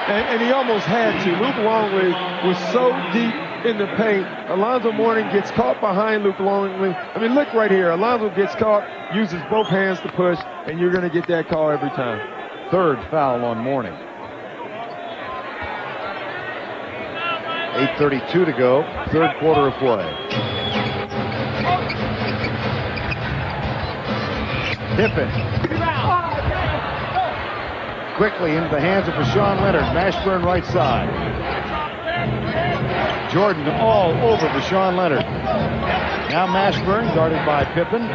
And he almost had to. Luke Longley was so deep in the paint. Alonzo Mourning gets caught behind Luke Longley. I mean, look right here. Alonzo gets caught, uses both hands to push, and you're going to get that call every time. Third foul on Mourning. 8:32 to go. Third quarter of play. Pippen. Quickly into the hands of Rashawn Leonard. Mashburn right side. Jordan all over Rashawn Leonard. Now Mashburn guarded by Pippen.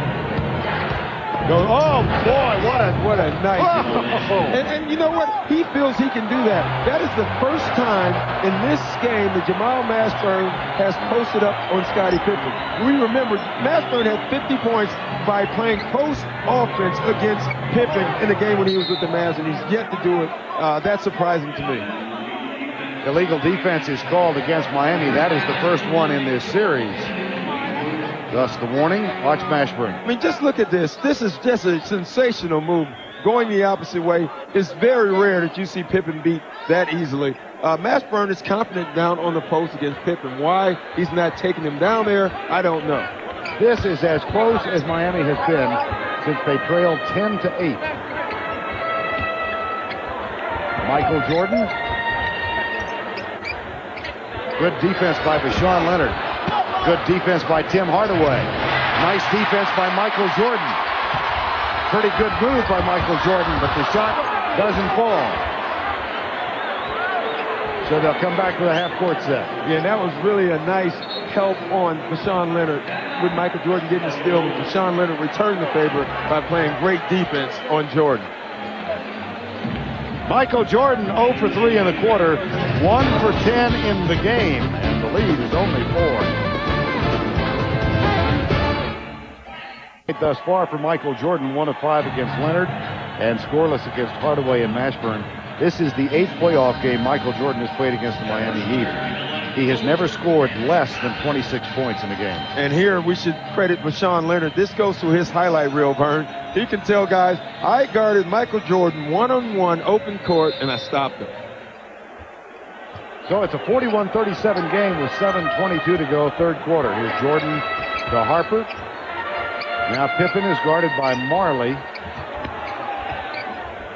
Goes, oh boy, what a nice. And you know what? He feels he can do that. That is the first time in this game that Jamal Mashburn has posted up on Scottie Pippen. We remember Mashburn had 50 points by playing post offense against Pippen in the game when he was with the Mavs, and he's yet to do it. That's surprising to me. Illegal defense is called against Miami. That is the first one in this series. Thus the warning. Watch Mashburn. I mean, just look at this. This is just a sensational move going the opposite way. It's very rare that you see Pippen beat that easily. Mashburn is confident down on the post against Pippen. Why he's not taking him down there, I don't know. This is as close as Miami has been since they trailed 10-8. Michael Jordan. Good defense by Bashawn Leonard. Good defense by Tim Hardaway. Nice defense by Michael Jordan. Pretty good move by Michael Jordan, but the shot doesn't fall. So they'll come back with a half-court set. Yeah, and that was really a nice help on Bashawn Leonard with Michael Jordan getting the steal. Bashawn Leonard returned the favor by playing great defense on Jordan. Michael Jordan 0 for 3 in the quarter, 1 for 10 in the game, and the lead is only 4. Thus far for Michael Jordan, 1 of 5 against Leonard and scoreless against Hardaway and Mashburn. This is the 8th playoff game Michael Jordan has played against the Miami Heat. He has never scored less than 26 points in a game. And here we should credit Bashawn Leonard. This goes to his highlight reel, Vern. He can tell guys, I guarded Michael Jordan one-on-one open court, and I stopped him. So it's a 41-37 game with 7:22 to go, third quarter. Here's Jordan to Harper. Now Pippen is guarded by Marley.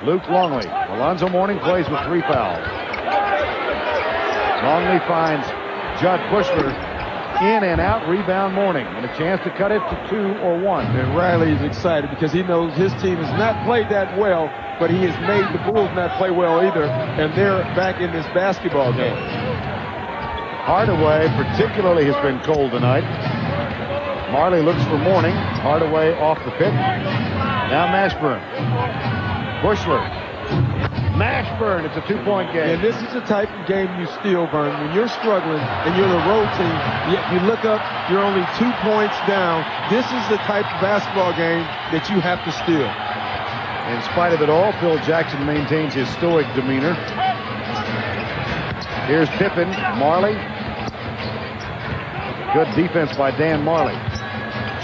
Luke Longley. Alonzo Mourning plays with 3 fouls. Longley finds Judd Bushler. In and out, rebound Mourning. And a chance to cut it to 2 or 1. And Riley is excited because he knows his team has not played that well, but he has made the Bulls not play well either, and they're back in this basketball game. Hardaway particularly has been cold tonight. Marley looks for Mourning. Hardaway off the pick. Now Mashburn. Bushler. Mashburn. It's a 2-point game. And this is the type of game you steal, Vern. When you're struggling and you're the road team, yet you look up, you're only 2 points down. This is the type of basketball game that you have to steal. In spite of it all, Phil Jackson maintains his stoic demeanor. Here's Pippen. Marley. Good defense by Dan Marley.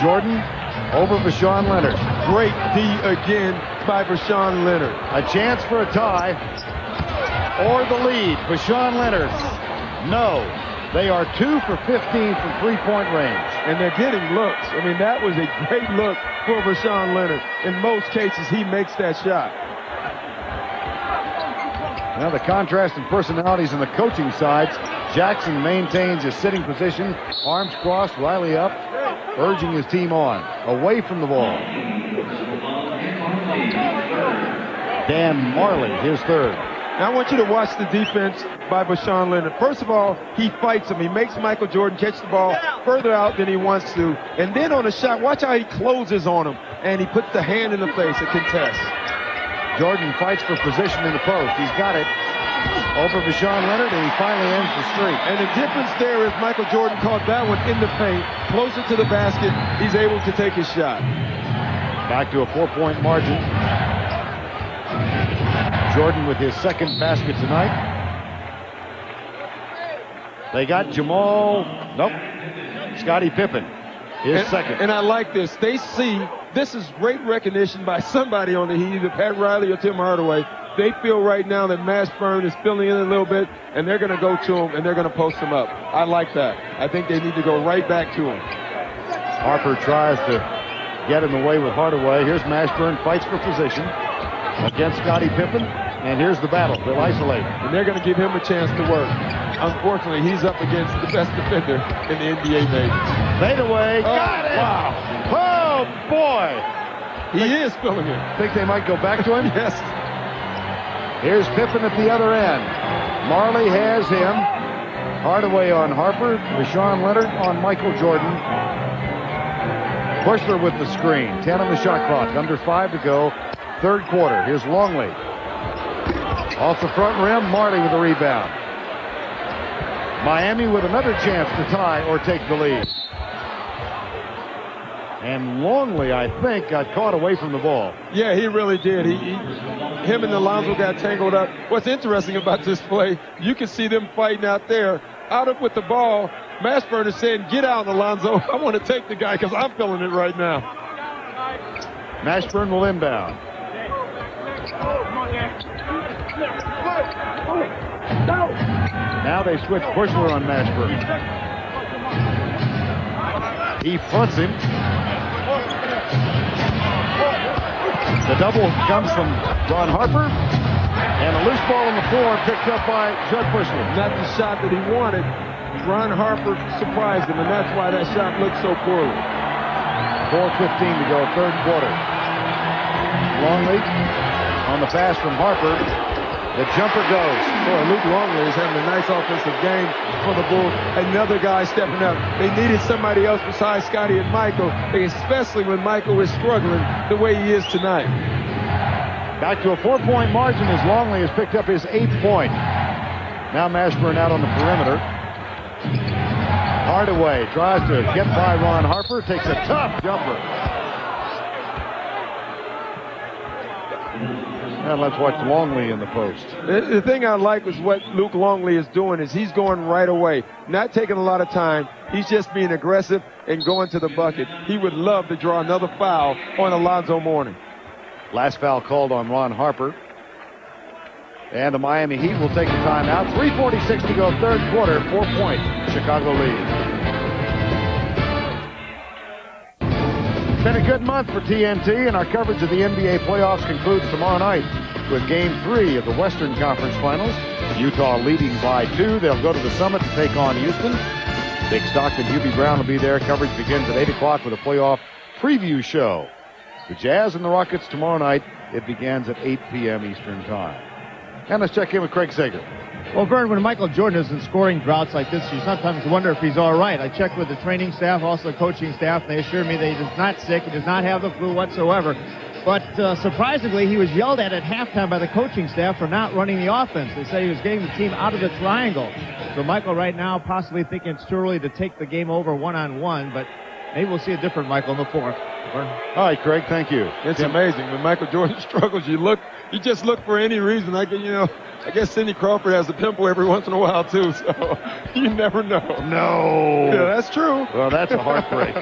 Jordan over Bashawn Leonard. Great D again by Bashawn Leonard. A chance for a tie or the lead. Bashawn Leonard. No. They are 2 for 15 from three-point range. And they're getting looks. I mean, that was a great look for Bashawn Leonard. In most cases, he makes that shot. Now the contrast in personalities on the coaching sides. Jackson maintains his sitting position. Arms crossed, Riley up, urging his team on. Away from the ball. Dan Marley, his third. Now I want you to watch the defense by Bashawn Leonard. First of all, he fights him. He makes Michael Jordan catch the ball further out than he wants to. And then on a shot, watch how he closes on him. And he puts the hand in the face, a contest. Jordan fights for position in the post. He's got it over Bashawn Leonard, and he finally ends the streak. And the difference there is Michael Jordan caught that one in the paint, closer to the basket. He's able to take his shot. Back to a 4-point margin. Jordan with his second basket tonight. They got Jamal, Scottie Pippen, his second. And I like this. They see this is great recognition by somebody on the Heat, either Pat Riley or Tim Hardaway. They feel right now that Mashburn is filling in a little bit, and they're going to go to him, and they're going to post him up. I like that. I think they need to go right back to him. Harper tries to get in the way with Hardaway. Here's Mashburn, fights for position against Scottie Pippen, and here's the battle. They'll isolate. And they're going to give him a chance to work. Unfortunately, he's up against the best defender in the NBA, maybe. Fade away. Got it. Wow. Oh, boy. He is filling in. Think they might go back to him? Yes. Here's Pippen at the other end. Marley has him. Hardaway on Harper. Bashawn Leonard on Michael Jordan. Bushler with the screen. 10 on the shot clock. Under 5 to go. Third quarter. Here's Longley. Off the front rim. Marley with the rebound. Miami with another chance to tie or take the lead. And Longley, I think, got caught away from the ball. Yeah, he really did. Him and Alonzo got tangled up. What's interesting about this play, you can see them fighting out there. Out up with the ball, Mashburn is saying, get out, Alonzo. I want to take the guy because I'm feeling it right now. Mashburn will inbound. Now they switch Bushler on Mashburn. He fronts him. The double comes from Ron Harper. And a loose ball on the floor picked up by Judd Bushler. Not the shot that he wanted. Ron Harper surprised him, and that's why that shot looked so poorly. 4:15 to go, third quarter. Longley on the pass from Harper. The jumper goes. Boy, Luke Longley is having a nice offensive game for the Bulls. Another guy stepping up. They needed somebody else besides Scotty and Michael, especially when Michael is struggling the way he is tonight. Back to a 4-point margin as Longley has picked up his 8th point. Now Mashburn out on the perimeter. Hardaway tries to get by Ron Harper, takes a tough jumper. And let's watch Longley in the post. The thing I like is what Luke Longley is doing is he's going right away, not taking a lot of time. He's just being aggressive and going to the bucket. He would love to draw another foul on Alonzo Mourning. Last foul called on Ron Harper. And the Miami Heat will take a timeout. 3:46 to go, third quarter, 4-point Chicago lead. It's been a good month for TNT, and our coverage of the NBA playoffs concludes tomorrow night with Game 3 of the Western Conference Finals. Utah leading by 2. They'll go to the Summit to take on Houston. Big Stockton, Hubie Brown will be there. Coverage begins at 8 o'clock with a playoff preview show. The Jazz and the Rockets tomorrow night. It begins at 8 p.m. Eastern Time. And let's check in with Craig Sager. Well, Vern, when Michael Jordan is in scoring droughts like this, you sometimes wonder if he's all right. I checked with the training staff, also the coaching staff, and they assured me that he is not sick. He does not have the flu whatsoever. But surprisingly, he was yelled at halftime by the coaching staff for not running the offense. They said he was getting the team out of the triangle. So Michael right now possibly thinking it's too early to take the game over one-on-one, but maybe we'll see a different Michael in the fourth. All right, Craig, thank you. It's amazing. When Michael Jordan struggles, you just look for any reason. I guess Sidney Crawford has a pimple every once in a while, too, so you never know. No. Yeah, that's true. Well, that's a heartbreak.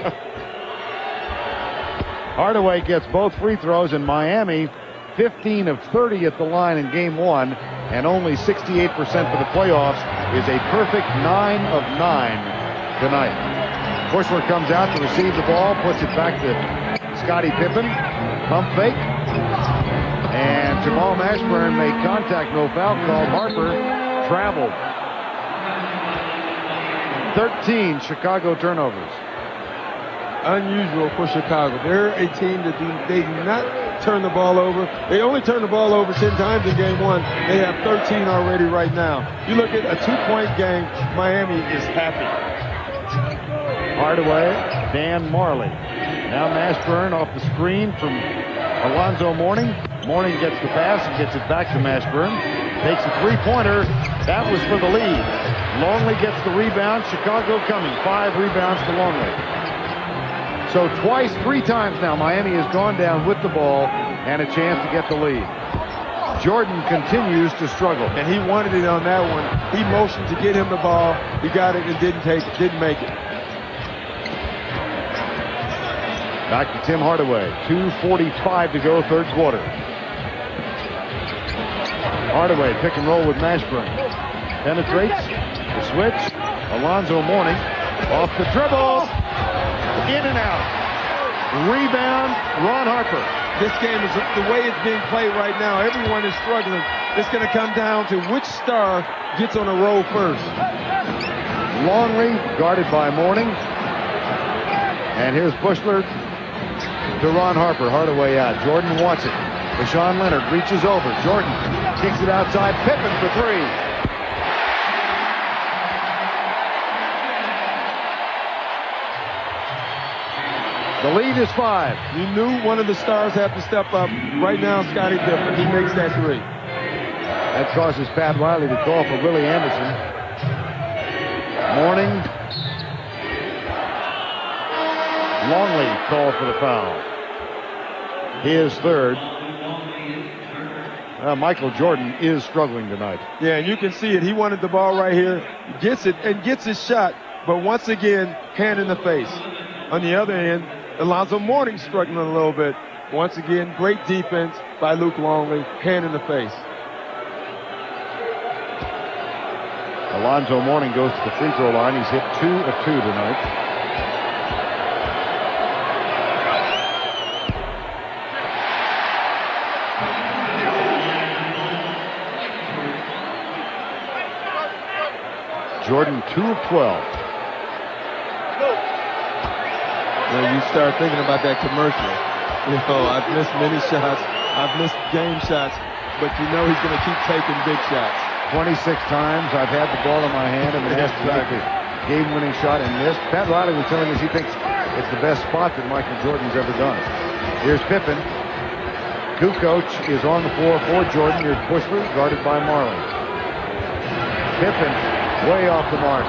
Hardaway gets both free throws, and Miami 15 of 30 at the line in Game 1, and only 68% for the playoffs is a perfect 9 of 9 tonight. Bushler comes out to receive the ball, puts it back to Scottie Pippen. Pump fake. And Jamal Mashburn made contact, no foul called. Harper traveled. 13 Chicago turnovers. Unusual for Chicago. They're a team that they do not turn the ball over. They only turn the ball over 10 times in Game 1. They have 13 already right now. You look at a 2-point game, Miami is happy. Hardaway, Dan Marley. Now Mashburn off the screen from Alonzo Mourning. Mourning gets the pass and gets it back to Mashburn. Takes a three-pointer. That was for the lead. Longley gets the rebound. Chicago coming. 5 rebounds to Longley. So three times now, Miami has gone down with the ball and a chance to get the lead. Jordan continues to struggle. And he wanted it on that one. He motioned to get him the ball. He got it and didn't make it. Back to Tim Hardaway. 2:45 to go, third quarter. Hardaway pick and roll with Mashburn. Penetrates. The switch. Alonzo Mourning. Off the dribble. In and out. Rebound, Ron Harper. This game is the way it's being played right now. Everyone is struggling. It's going to come down to which star gets on a roll first. Longley guarded by Mourning. And here's Bushler to Ron Harper. Hardaway out. Jordan wants it. Rashawn Leonard reaches over. Jordan kicks it outside. Pippen for 3. The lead is 5. You knew one of the stars had to step up. Right now, Scottie Pippen. He makes that 3. That causes Pat Riley to call for Willie Anderson. Mourning. Longley called for the foul. His third. Michael Jordan is struggling tonight. Yeah, and you can see it. He wanted the ball right here. Gets it and gets his shot. But once again, hand in the face. On the other end, Alonzo Mourning struggling a little bit. Once again, great defense by Luke Longley, hand in the face. Alonzo Mourning goes to the free throw line. He's hit 2 of 2 tonight. Jordan 2 of 12. When you start thinking about that commercial, you know, I've missed many shots, I've missed game shots, but you know he's going to keep taking big shots. 26 times I've had the ball in my hand and been asked to make a game-winning shot and missed. Pat Riley was telling us he thinks it's the best spot that Michael Jordan's ever done. Here's Pippen. Kukoc is on the floor for Jordan. Here's Bushler, guarded by Marley. Pippen way off the mark.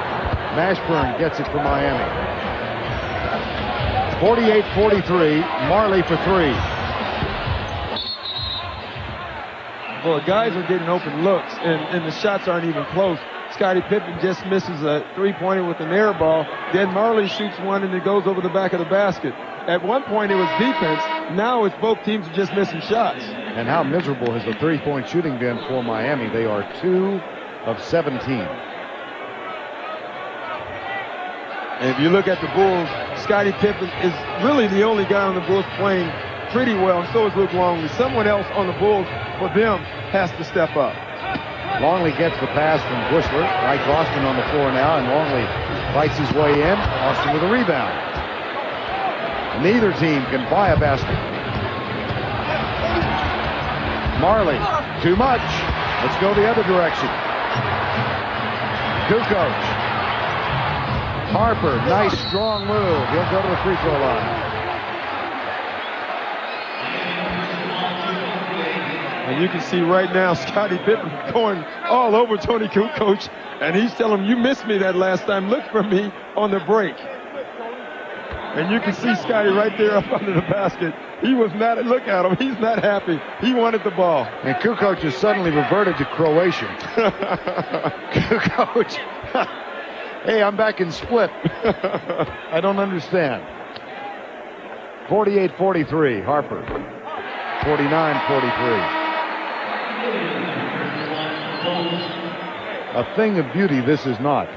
Mashburn gets it for Miami. 48-43. Marley for 3. Well, guys are getting open looks, and the shots aren't even close. Scottie Pippen just misses a three-pointer with an air ball. Then Marley shoots one, and it goes over the back of the basket. At one point, it was defense. Now it's both teams are just missing shots. And how miserable has the three-point shooting been for Miami? They are 2 of 17. And if you look at the Bulls, Scottie Pippen is really the only guy on the Bulls playing pretty well, and so is Luke Longley. Someone else on the Bulls, for them, has to step up. Longley gets the pass from Bushler. Ike Austin on the floor now, and Longley fights his way in. Austin with a rebound. Neither team can buy a basket. Marley, too much. Let's go the other direction. Kukoc. Harper, nice strong move. He'll go to the free throw line. And you can see right now Scottie Pippen going all over Tony Kukoc, and he's telling him, you missed me that last time. Look for me on the break. And you can see Scottie right there up under the basket. He was not, look at him, he's not happy. He wanted the ball. And Kukoc has suddenly reverted to Croatian. Kukoc, hey, I'm back in split. I don't understand. 48-43, Harper. 49-43. A thing of beauty this is not.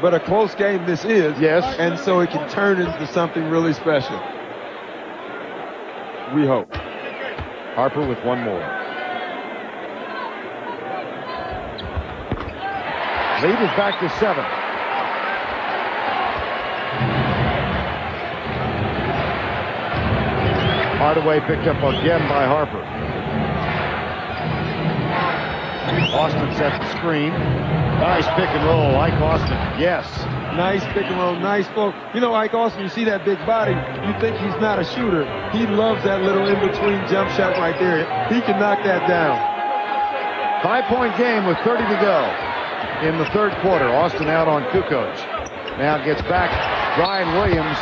But a close game this is. Yes. And so it can turn into something really special. We hope. Harper with one more. Lead is back to 7. Hardaway picked up again by Harper. Austin sets the screen. Nice pick and roll. Ike Austin, yes. Nice pick and roll, nice flow. You know, Ike Austin, you see that big body, you think he's not a shooter. He loves that little in-between jump shot right there. He can knock that down. 5-point game with 30 to go in the third quarter. Austin out on Kukoc. Now gets back Brian Williams,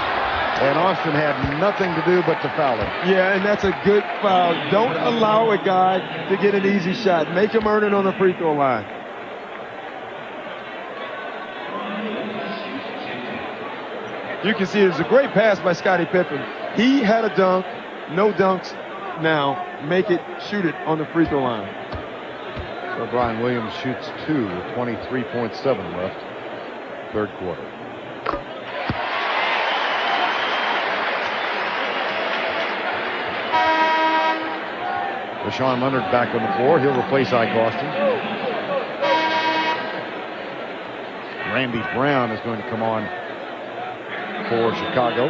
and Austin had nothing to do but to foul him. Yeah, and that's a good foul. Don't allow a guy to get an easy shot. Make him earn it on the free throw line. You can see there's a great pass by Scottie Pippen. He had a dunk, no dunks now. Make it, shoot it on the free throw line. So Brian Williams shoots 2 with 23.7 left, third quarter. Rashawn Leonard back on the floor. He'll replace Ike Austin. Randy Brown is going to come on for Chicago,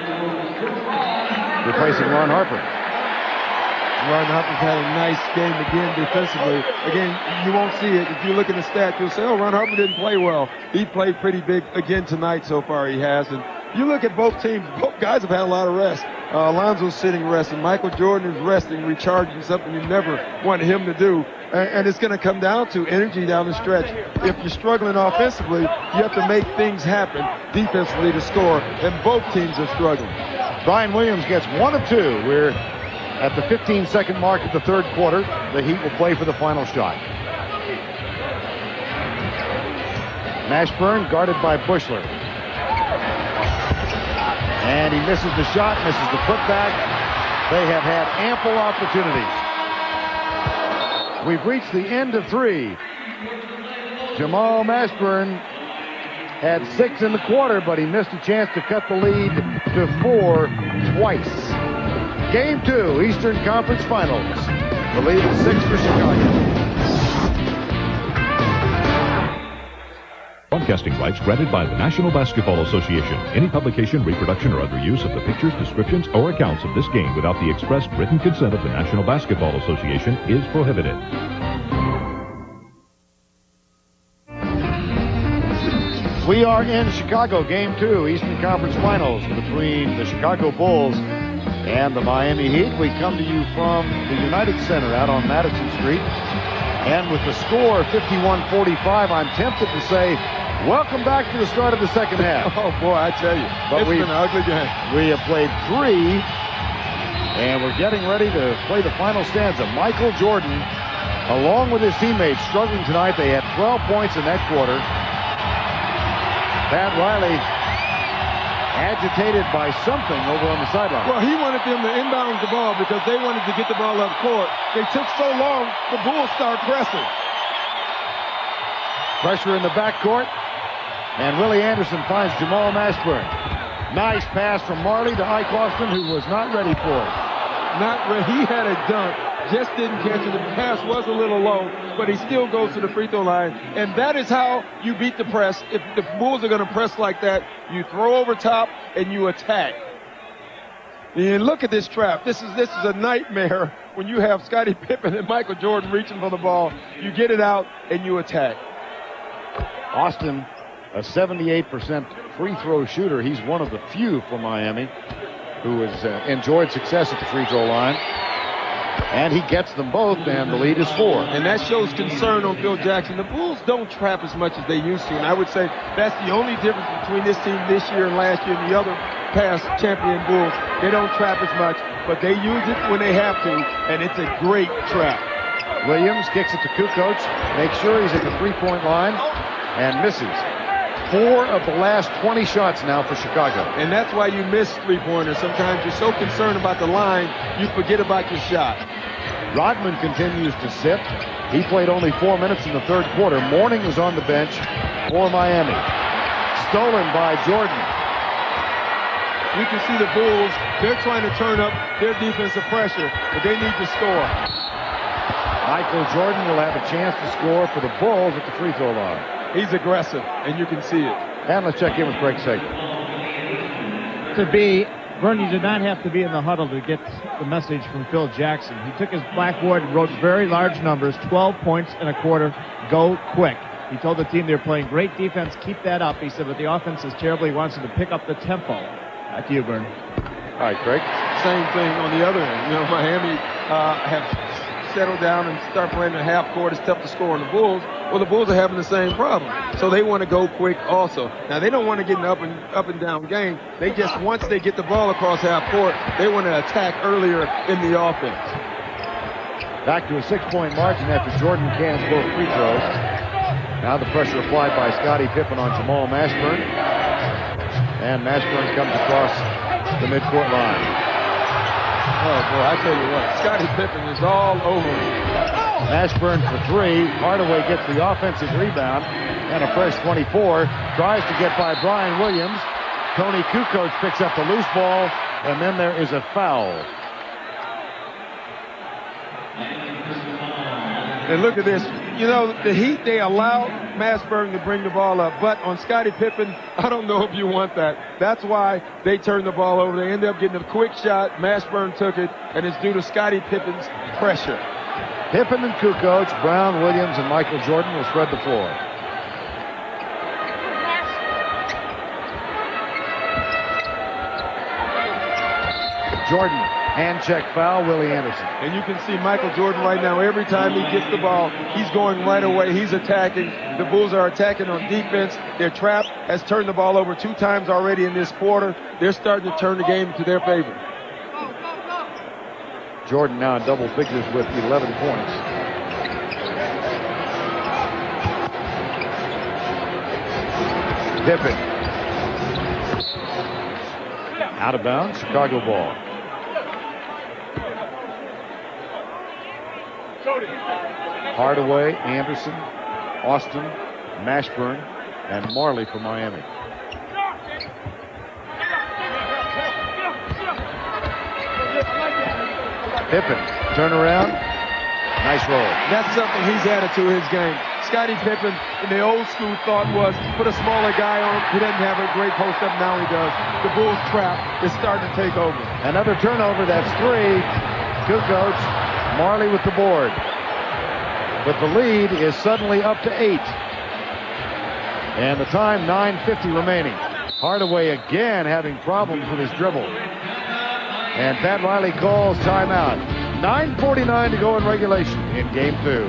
replacing Ron Harper. Ron Harper's had a nice game again defensively. Again, you won't see it. If you look at the stats, you'll say, oh, Ron Harper didn't play well. He played pretty big again tonight so far, he has. And you look at both teams, both guys have had a lot of rest. Alonzo's sitting resting. Michael Jordan is resting, recharging, something you never want him to do. And it's going to come down to energy down the stretch. If you're struggling offensively, you have to make things happen defensively to score, and both teams are struggling. Brian Williams gets 1 of 2. We're at the 15-second mark of the third quarter. The Heat will play for the final shot. Mashburn guarded by Bushler. And he misses the shot, misses the putback. They have had ample opportunities. We've reached the end of 3. Jamal Mashburn had 6 in the quarter, but he missed a chance to cut the lead to 4 twice. Game 2, Eastern Conference Finals. The lead is 6 for Chicago. Broadcasting rights granted by the National Basketball Association. Any publication, reproduction, or other use of the pictures, descriptions, or accounts of this game without the express written consent of the National Basketball Association is prohibited. We are in Chicago, Game 2, Eastern Conference Finals between the Chicago Bulls and the Miami Heat. We come to you from the United Center out on Madison Street. And with the score 51-45, I'm tempted to say, welcome back to the start of the second half. Oh, boy, I tell you, it's been an ugly game. We have played 3, and we're getting ready to play the final stanza. Michael Jordan, along with his teammates, struggling tonight. They had 12 points in that quarter. Pat Riley agitated by something over on the sideline. Well, he wanted them to inbound the ball because they wanted to get the ball up court. They took so long, the Bulls start pressing. Pressure in the backcourt, and Willie Anderson finds Jamal Mashburn. Nice pass from Marley to Ike Austin, who was not ready for it. Not ready. He had a dunk, just didn't catch it. The pass was a little low, but he still goes to the free throw line. And that is how you beat the press. If the Bulls are going to press like that, you throw over top and you attack. And look at this trap. This is a nightmare when you have Scottie Pippen and Michael Jordan reaching for the ball. You get it out and you attack. Austin, a 78% free throw shooter. He's one of the few for Miami who has enjoyed success at the free throw line. And he gets them both, and the lead is 4. And that shows concern on Phil Jackson. The Bulls don't trap as much as they used to, and I would say that's the only difference between this team this year and last year and the other past champion Bulls. They don't trap as much, but they use it when they have to, and it's a great trap. Williams kicks it to Kukoc, makes sure he's at the three-point line, and misses. 4 of the last 20 shots now for Chicago. And that's why you miss three-pointers. Sometimes you're so concerned about the line, you forget about your shot. Rodman continues to sit. He played only 4 minutes in the third quarter. Mourning was on the bench for Miami. Stolen by Jordan. You can see the Bulls, they're trying to turn up their defensive pressure, but they need to score. Michael Jordan will have a chance to score for the Bulls at the free throw line. He's aggressive, and you can see it. And let's check in with Greg Sager. Vern, you did not have to be in the huddle to get the message from Phil Jackson. He took his blackboard and wrote very large numbers, 12 points in a quarter, go quick. He told the team they're playing great defense, keep that up. He said, but the offense is terrible. He wants them to pick up the tempo. Back to you, Vern. All right, Greg. Same thing on the other end. You know, Miami have settled down and start playing at half court. It's tough to score on the Bulls. Well, the Bulls are having the same problem. So they want to go quick also. Now, they don't want to get an up and down game. They just, once they get the ball across half court, they want to attack earlier in the offense. Back to a 6-point margin after Jordan cans both free throws. Now the pressure applied by Scottie Pippen on Jamal Mashburn. And Mashburn comes across the midcourt line. Oh, boy, I tell you what, Scottie Pippen is all over him. Mashburn for 3. Hardaway gets the offensive rebound. And a fresh 24. Tries to get by Brian Williams. Tony Kukoc picks up the loose ball. And then there is a foul. And look at this. You know, the Heat, they allowed Mashburn to bring the ball up. But on Scottie Pippen, I don't know if you want that. That's why they turned the ball over. They ended up getting a quick shot. Mashburn took it, and it's due to Scottie Pippen's pressure. Pippen and Kukoc, Brown, Williams, and Michael Jordan will spread the floor. Jordan, hand check foul, Willie Anderson. And you can see Michael Jordan right now, every time he gets the ball, he's going right away. He's attacking. The Bulls are attacking on defense. Their trap has turned the ball over 2 times already in this quarter. They're starting to turn the game to their favor. Jordan now in double figures with 11 points. Pippen. Out of bounds, Chicago ball. Hardaway, Anderson, Austin, Mashburn, and Marley for Miami. Pippen, turnaround, nice roll. That's something he's added to his game. Scottie Pippen, in the old school thought was, put a smaller guy on. He doesn't have a great post-up. Now he does. The Bulls trap is starting to take over. Another turnover, that's 3. Kukoc, Marley with the board. But the lead is suddenly up to 8. And the time, 9:50 remaining. Hardaway again having problems with his dribble. And Pat Riley calls timeout. 9:49 to go in regulation in game 2.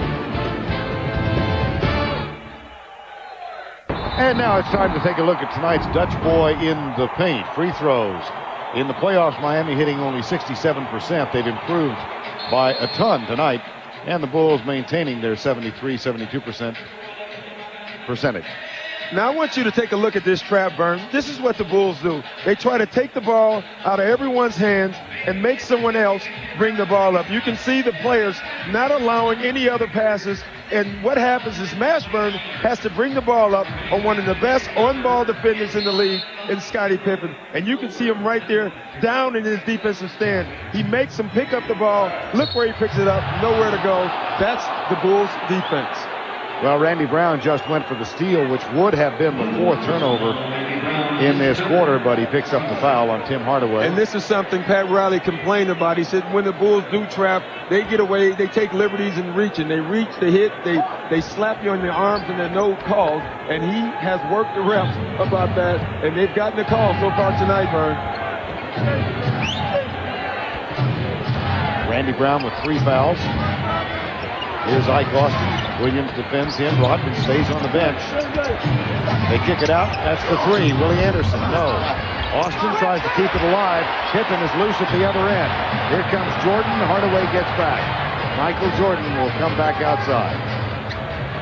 And now it's time to take a look at tonight's Dutch boy in the paint. Free throws. In the playoffs, Miami hitting only 67%. They've improved by a ton tonight. And the Bulls maintaining their 73-72% percentage. Now I want you to take a look at this trap, Vern. This is what the Bulls do. They try to take the ball out of everyone's hands and make someone else bring the ball up. You can see the players not allowing any other passes. And what happens is Mashburn has to bring the ball up on one of the best on-ball defenders in the league in Scottie Pippen. And you can see him right there down in his defensive stand. He makes him pick up the ball. Look where he picks it up. Nowhere to go. That's the Bulls' defense. Well, Randy Brown just went for the steal, which would have been the 4th turnover in this quarter, but he picks up the foul on Tim Hardaway. And this is something Pat Riley complained about. He said when the Bulls do trap, they get away, they take liberties in reaching. They reach, they hit, they slap you on your arms, and there are no calls. And he has worked the refs about that, and they've gotten the call so far tonight, Vern. Randy Brown with 3 fouls. Here's Ike Austin. Williams defends him. Rodman stays on the bench. They kick it out. That's the 3. Willie Anderson, no. Austin tries to keep it alive. Pippen is loose at the other end. Here comes Jordan. Hardaway gets back. Michael Jordan will come back outside.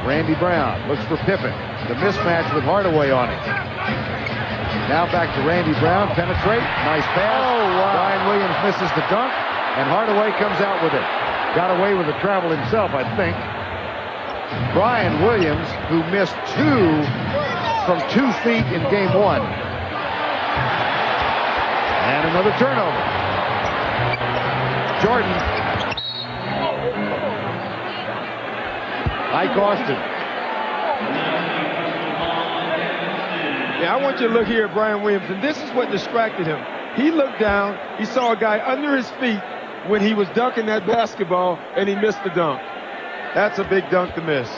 Randy Brown looks for Pippen. The mismatch with Hardaway on it. Now back to Randy Brown. Penetrate. Nice pass. Oh, wow. Brian Williams misses the dunk, and Hardaway comes out with it. Got away with the travel himself, I think. Brian Williams, who missed 2 from 2 feet in game 1. And another turnover. Jordan. Ike Austin. Yeah, I want you to look here at Brian Williams, and this is what distracted him. He looked down, he saw a guy under his feet when he was dunking that basketball, and he missed the dunk. That's a big dunk to miss.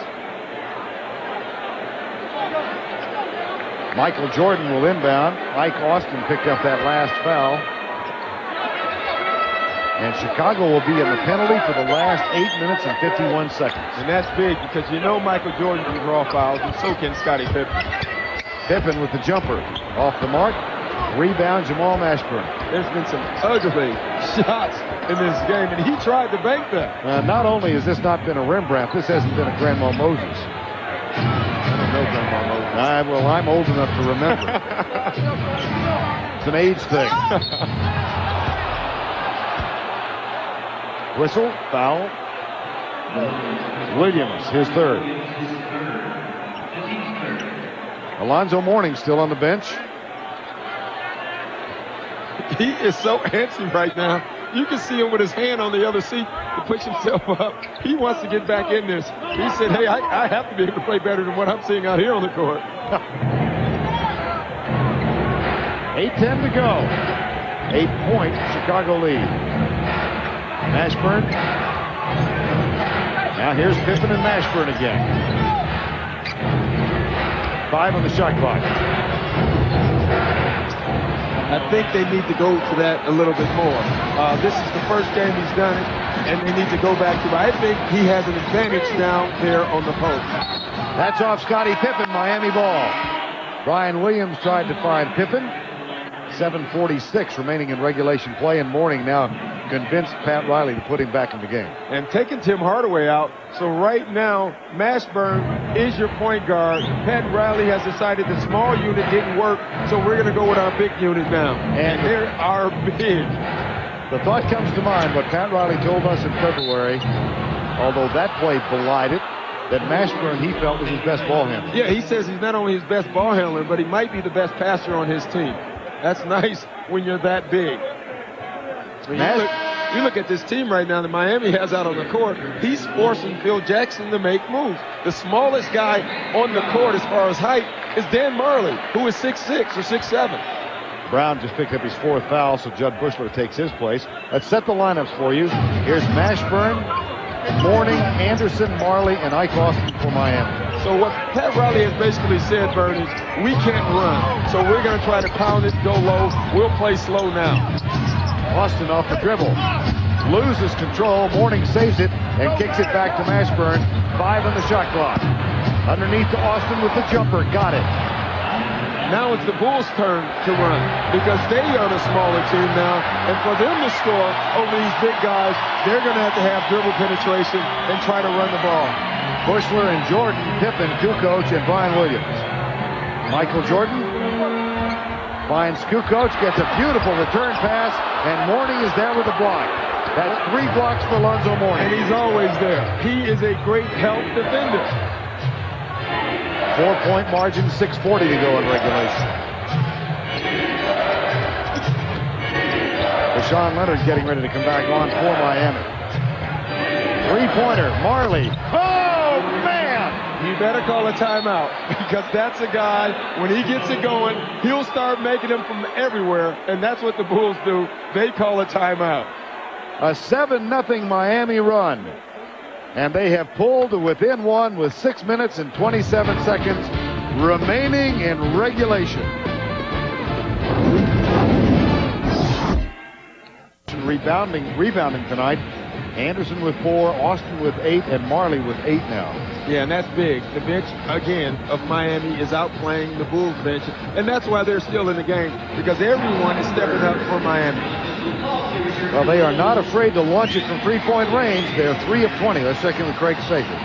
Michael Jordan will inbound. Ike Austin picked up that last foul. And Chicago will be in the penalty for the last 8 minutes and 51 seconds. And that's big because you know Michael Jordan can draw fouls, and so can Scottie Pippen. Pippen with the jumper. Off the mark. Rebound, Jamal Mashburn. There's been some ugly shots in this game, and he tried to bank that. Not only has this not been a Rembrandt, this hasn't been a Grandma Moses. I don't know Grandma Moses. Well, I'm old enough to remember. It's an age thing. Whistle, foul. Williams, his 3rd. Alonzo Mourning still on the bench. He is so antsy right now. You can see him with his hand on the other seat to push himself up. He wants to get back in this. He said, hey, I have to be able to play better than what I'm seeing out here on the court. 8:10 to go. 8-point Chicago lead. Mashburn. Now here's Pippen and Mashburn again. 5 on the shot clock. I think they need to go to that a little bit more. This is the first game he's done it, and they need to go back to it. I think he has an advantage now there on the post. That's off Scottie Pippen, Miami ball. Brian Williams tried to find Pippen. 7:46 remaining in regulation play, and Mourning now convinced Pat Riley to put him back in the game. And taking Tim Hardaway out. So right now, Mashburn is your point guard. Pat Riley has decided the small unit didn't work, so we're going to go with our big unit now. And they are big. The thought comes to mind what Pat Riley told us in February, although that play belied it, that Mashburn he felt was his best ball handler. Yeah, he says he's not only his best ball handler, but he might be the best passer on his team. That's nice when you're that big. You look at this team right now that Miami has out on the court. He's forcing Phil Jackson to make moves. The smallest guy on the court as far as height is Dan Marley, who is 6'6" or 6'7". Brown just picked up his 4th foul, so Judd Bushler takes his place. Let's set the lineups for you. Here's Mashburn, Mourning, Anderson, Marley, and Ike Austin for Miami. So what Pat Riley has basically said, Bernie, is we can't run. So we're going to try to pound it, go low. We'll play slow now. Austin off the dribble. Loses control. Mourning saves it and kicks it back to Mashburn. 5 on the shot clock. Underneath to Austin with the jumper. Got it. Now it's the Bulls' turn to run because they are the smaller team now. And for them to score over these big guys, they're going to have dribble penetration and try to run the ball. Bushler and Jordan, Pippen, Kukoc, and Brian Williams. Michael Jordan finds Kukoc, gets a beautiful return pass, and Mourning is there with a block. That's 3 blocks for Lonzo Mourning. And he's always there. He is a great help defender. 4-point margin, 6:40 to go in regulation. Deshaun Leonard getting ready to come back on for Miami. 3-pointer, Marley. Oh, man! You better call a timeout because that's a guy, when he gets it going, he'll start making them from everywhere, and that's what the Bulls do. They call a timeout. A 7-0 Miami run. And they have pulled to within 1 with 6 minutes and 27 seconds remaining in regulation. Rebounding tonight. Anderson with 4, Austin with 8, and Marley with 8 now. Yeah, and that's big. The bench, again, of Miami is outplaying the Bulls bench, and that's why they're still in the game, because everyone is stepping up for Miami. Well, they are not afraid to launch it from 3-point range. They're 3 of 20. Let's check in with Craig Sager.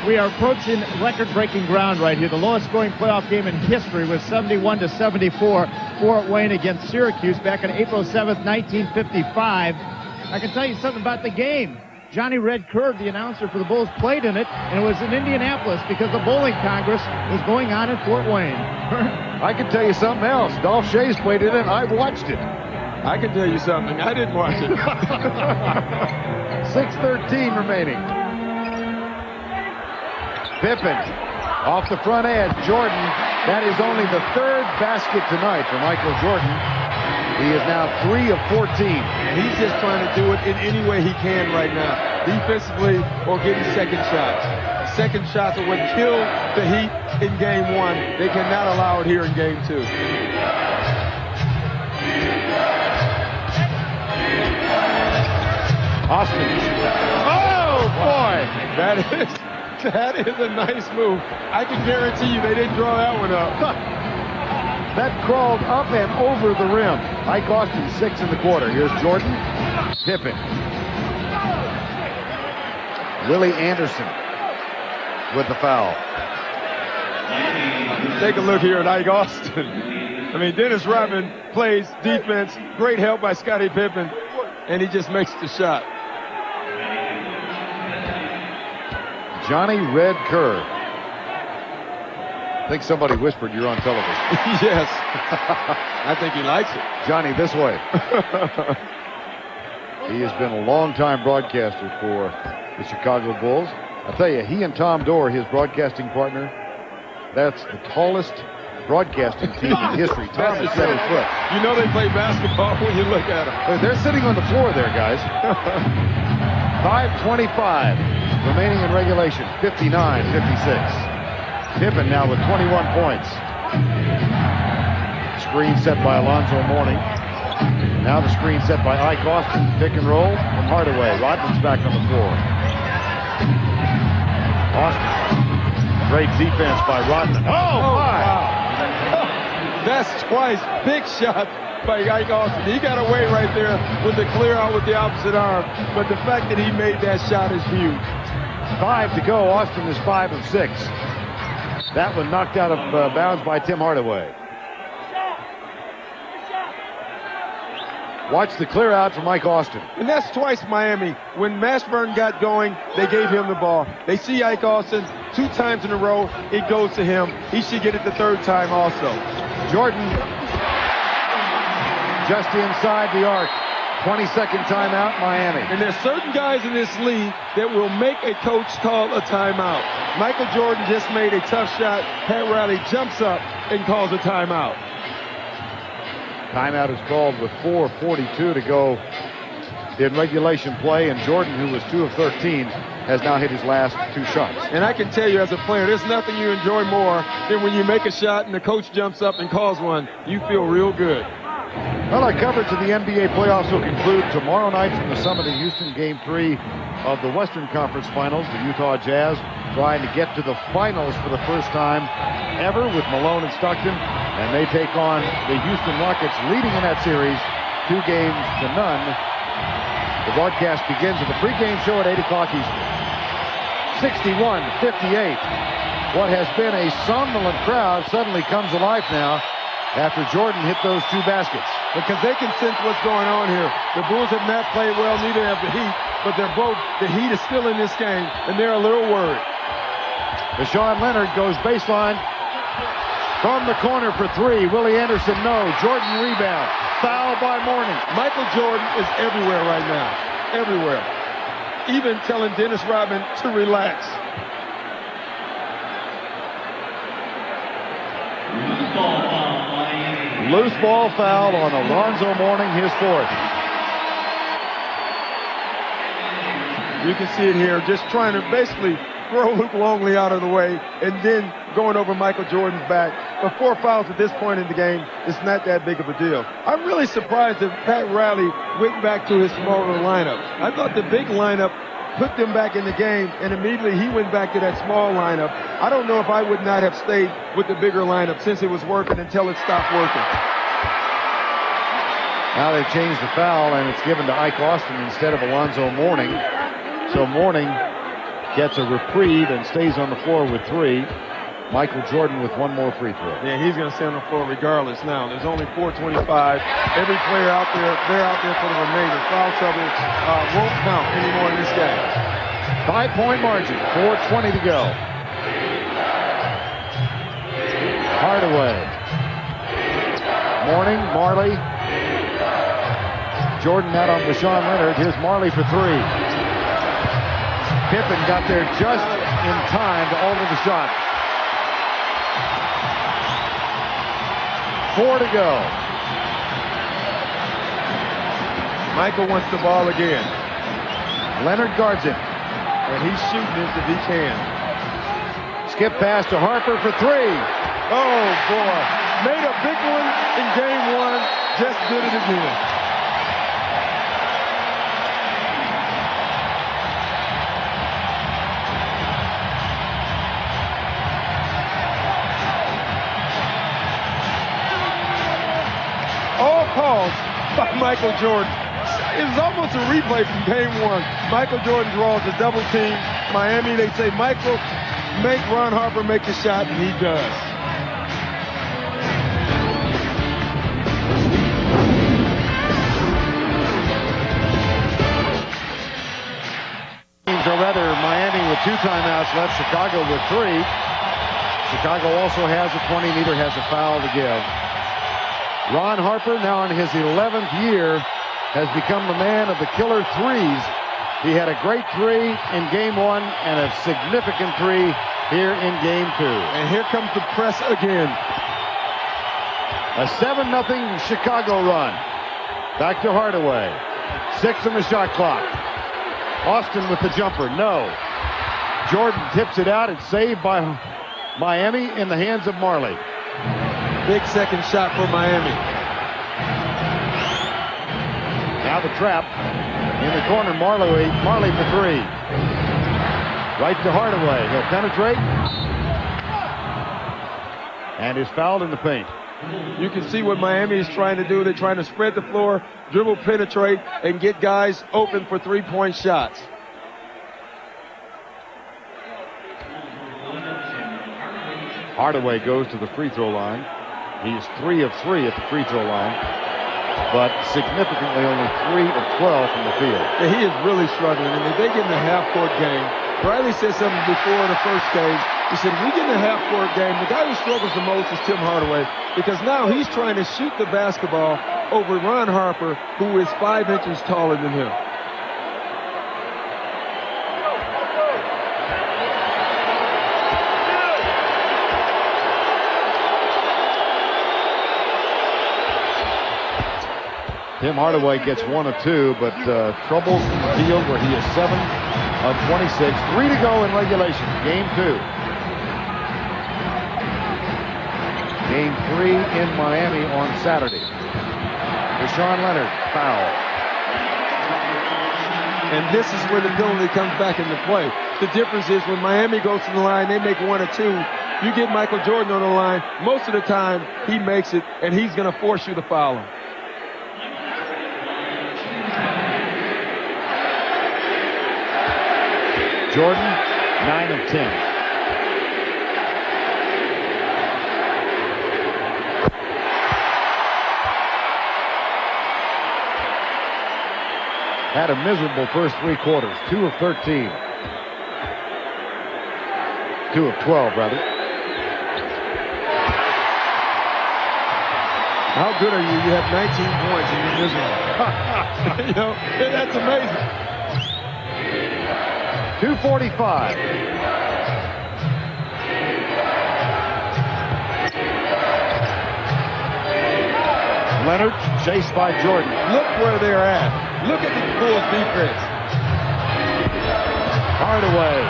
We are approaching record-breaking ground right here. The lowest scoring playoff game in history was 71-74, Fort Wayne against Syracuse back on April 7th, 1955. I can tell you something about the game. Johnny Red Kerr, the announcer for the Bulls, played in it, and it was in Indianapolis because the Bowling Congress was going on in Fort Wayne. I can tell you something else. Dolph Shays played in it, and I watched it. I can tell you something. I didn't watch it. 6:13 remaining. Pippen off the front edge. Jordan. That is only the 3rd basket tonight for Michael Jordan. He is now 3 of 14. He's just trying to do it in any way he can right now, defensively or getting second shots. Second shots are what killed the Heat in game 1. They cannot allow it here in game 2. Austin. Oh, boy. That is a nice move. I can guarantee you they didn't draw that one up. That crawled up and over the rim. Ike Austin 6 in the quarter. Here's Jordan. Pippen. Willie Anderson with the foul. Take a look here at Ike Austin. I mean, Dennis Rodman plays defense. Great help by Scottie Pippen. And he just makes the shot. Johnny Red Kerr. I think somebody whispered you're on television. Yes. I think he likes it. Johnny, this way. He has been a long-time broadcaster for the Chicago Bulls. I'll tell you, he and Tom Dorr, his broadcasting partner, that's the tallest broadcasting team in history. Tom is 7 foot. You know they play basketball when you look at them. They're sitting on the floor there, guys. 5:25 remaining in regulation. 59-56. Pippen now with 21 points. Screen set by Alonzo Mourning. Now the screen set by Ike Austin. Pick and roll from Hardaway. Rodman's back on the floor. Austin. Great defense by Rodman. Oh, my! Wow. That's twice. Big shot by Ike Austin. He got away right there with the clear out with the opposite arm. But the fact that he made that shot is huge. 5 to go. Austin is 5 of 6. That one knocked out of bounds by Tim Hardaway. Watch the clear out from Mike Austin. And that's twice Miami. When Mashburn got going, they gave him the ball. They see Ike Austin 2 times in a row. It goes to him. He should get it the 3rd time also. Jordan just inside the arc. 22nd timeout, Miami. And there's certain guys in this league that will make a coach call a timeout. Michael Jordan just made a tough shot. Pat Riley jumps up and calls a timeout. Timeout is called with 4:42 to go in regulation play, and Jordan, who was 2 of 13, has now hit his last 2 shots. And I can tell you as a player, there's nothing you enjoy more than when you make a shot and the coach jumps up and calls one. You feel real good. Well, our coverage of the NBA playoffs will conclude tomorrow night from the Summit in Houston, Game 3 of the Western Conference Finals. The Utah Jazz trying to get to the finals for the first time ever with Malone and Stockton, and they take on the Houston Rockets, leading in that series 2 games to none. The broadcast begins at the pregame show at 8 o'clock Eastern. 61-58. What has been a somnolent crowd suddenly comes alive now after Jordan hit those 2 baskets. Because they can sense what's going on here. The Bulls have not played well, neither have the Heat, but the Heat is still in this game, and they're a little worried. Deshaun Leonard goes baseline from the corner for 3. Willie Anderson, no. Jordan rebound. Foul by Mourning. Michael Jordan is everywhere right now. Everywhere. Even telling Dennis Rodman to relax. Loose ball foul on Alonzo Mourning, his 4th. You can see it here, just trying to basically throw Luke Longley out of the way and then going over Michael Jordan's back. But 4 fouls at this point in the game, it's not that big of a deal. I'm really surprised that Pat Riley went back to his smaller lineup. I thought the big lineup put them back in the game, and immediately he went back to that small lineup. I don't know if I would not have stayed with the bigger lineup since it was working until it stopped working. Now they've changed the foul, and it's given to Ike Austin instead of Alonzo Mourning. So Mourning gets a reprieve and stays on the floor with 3. Michael Jordan with 1 more free throw. Yeah, he's going to stay on the floor regardless now. There's only 4:25. Every player out there, they're out there for the remainder. Foul trouble won't count anymore in this game. 5-point margin, 4:20 to go. Hardaway. Mourning, Marley. Jordan out on Deshaun Leonard. Here's Marley for 3. Pippen got there just in time to alter the shot. 4 to go. Michael wants the ball again. Leonard guards him. And he's shooting it if he can. Skip pass to Harper for 3. Oh, boy. Made a big one in game 1. Just did it again. All calls by Michael Jordan. It was almost a replay from game 1. Michael Jordan draws a double team. Miami, they say, Michael, make Ron Harper make the shot, and he does. Or rather, Miami with 2 timeouts left, Chicago with 3. Chicago also has a 20, neither has a foul to give. Ron Harper, now in his 11th year, has become the man of the killer 3s. He had a great 3 in game 1 and a significant 3 here in game 2. And here comes the press again. A 7-0 Chicago run. Back to Hardaway. 6 on the shot clock. Austin with the jumper, no. Jordan tips it out. It's saved by Miami in the hands of Marley. Big second shot for Miami. Now the trap. In the corner, Marley for 3. Right to Hardaway. He'll penetrate. And is fouled in the paint. You can see what Miami is trying to do. They're trying to spread the floor, dribble, penetrate, and get guys open for three-point shots. Hardaway goes to the free throw line. He is 3 of 3 at the free throw line, but significantly only 3 of 12 from the field. Yeah, he is really struggling. I mean, they get in the half-court game. Bradley said something before in the first game. He said, we get in a half-court game, the guy who struggles the most is Tim Hardaway, because now he's trying to shoot the basketball over Ron Harper, who is 5 inches taller than him. Tim Hardaway gets 1 of 2, but troubles from the field where he is 7 of 26. 3 to go in regulation. Game 2. Game 3 in Miami on Saturday. Deshaun Leonard, foul. And this is where the penalty comes back into play. The difference is when Miami goes to the line, they make 1 or 2. You get Michael Jordan on the line, most of the time he makes it, and he's going to force you to foul him. Jordan, 9 of 10. Had a miserable first 3 quarters. 2 of 13. 2 of 12, rather. How good are you? You have 19 points and you're miserable. You know, that's amazing. 2:45. Leonard chased by Jordan. Look where they're at. Look at the Bulls defense. Hardaway.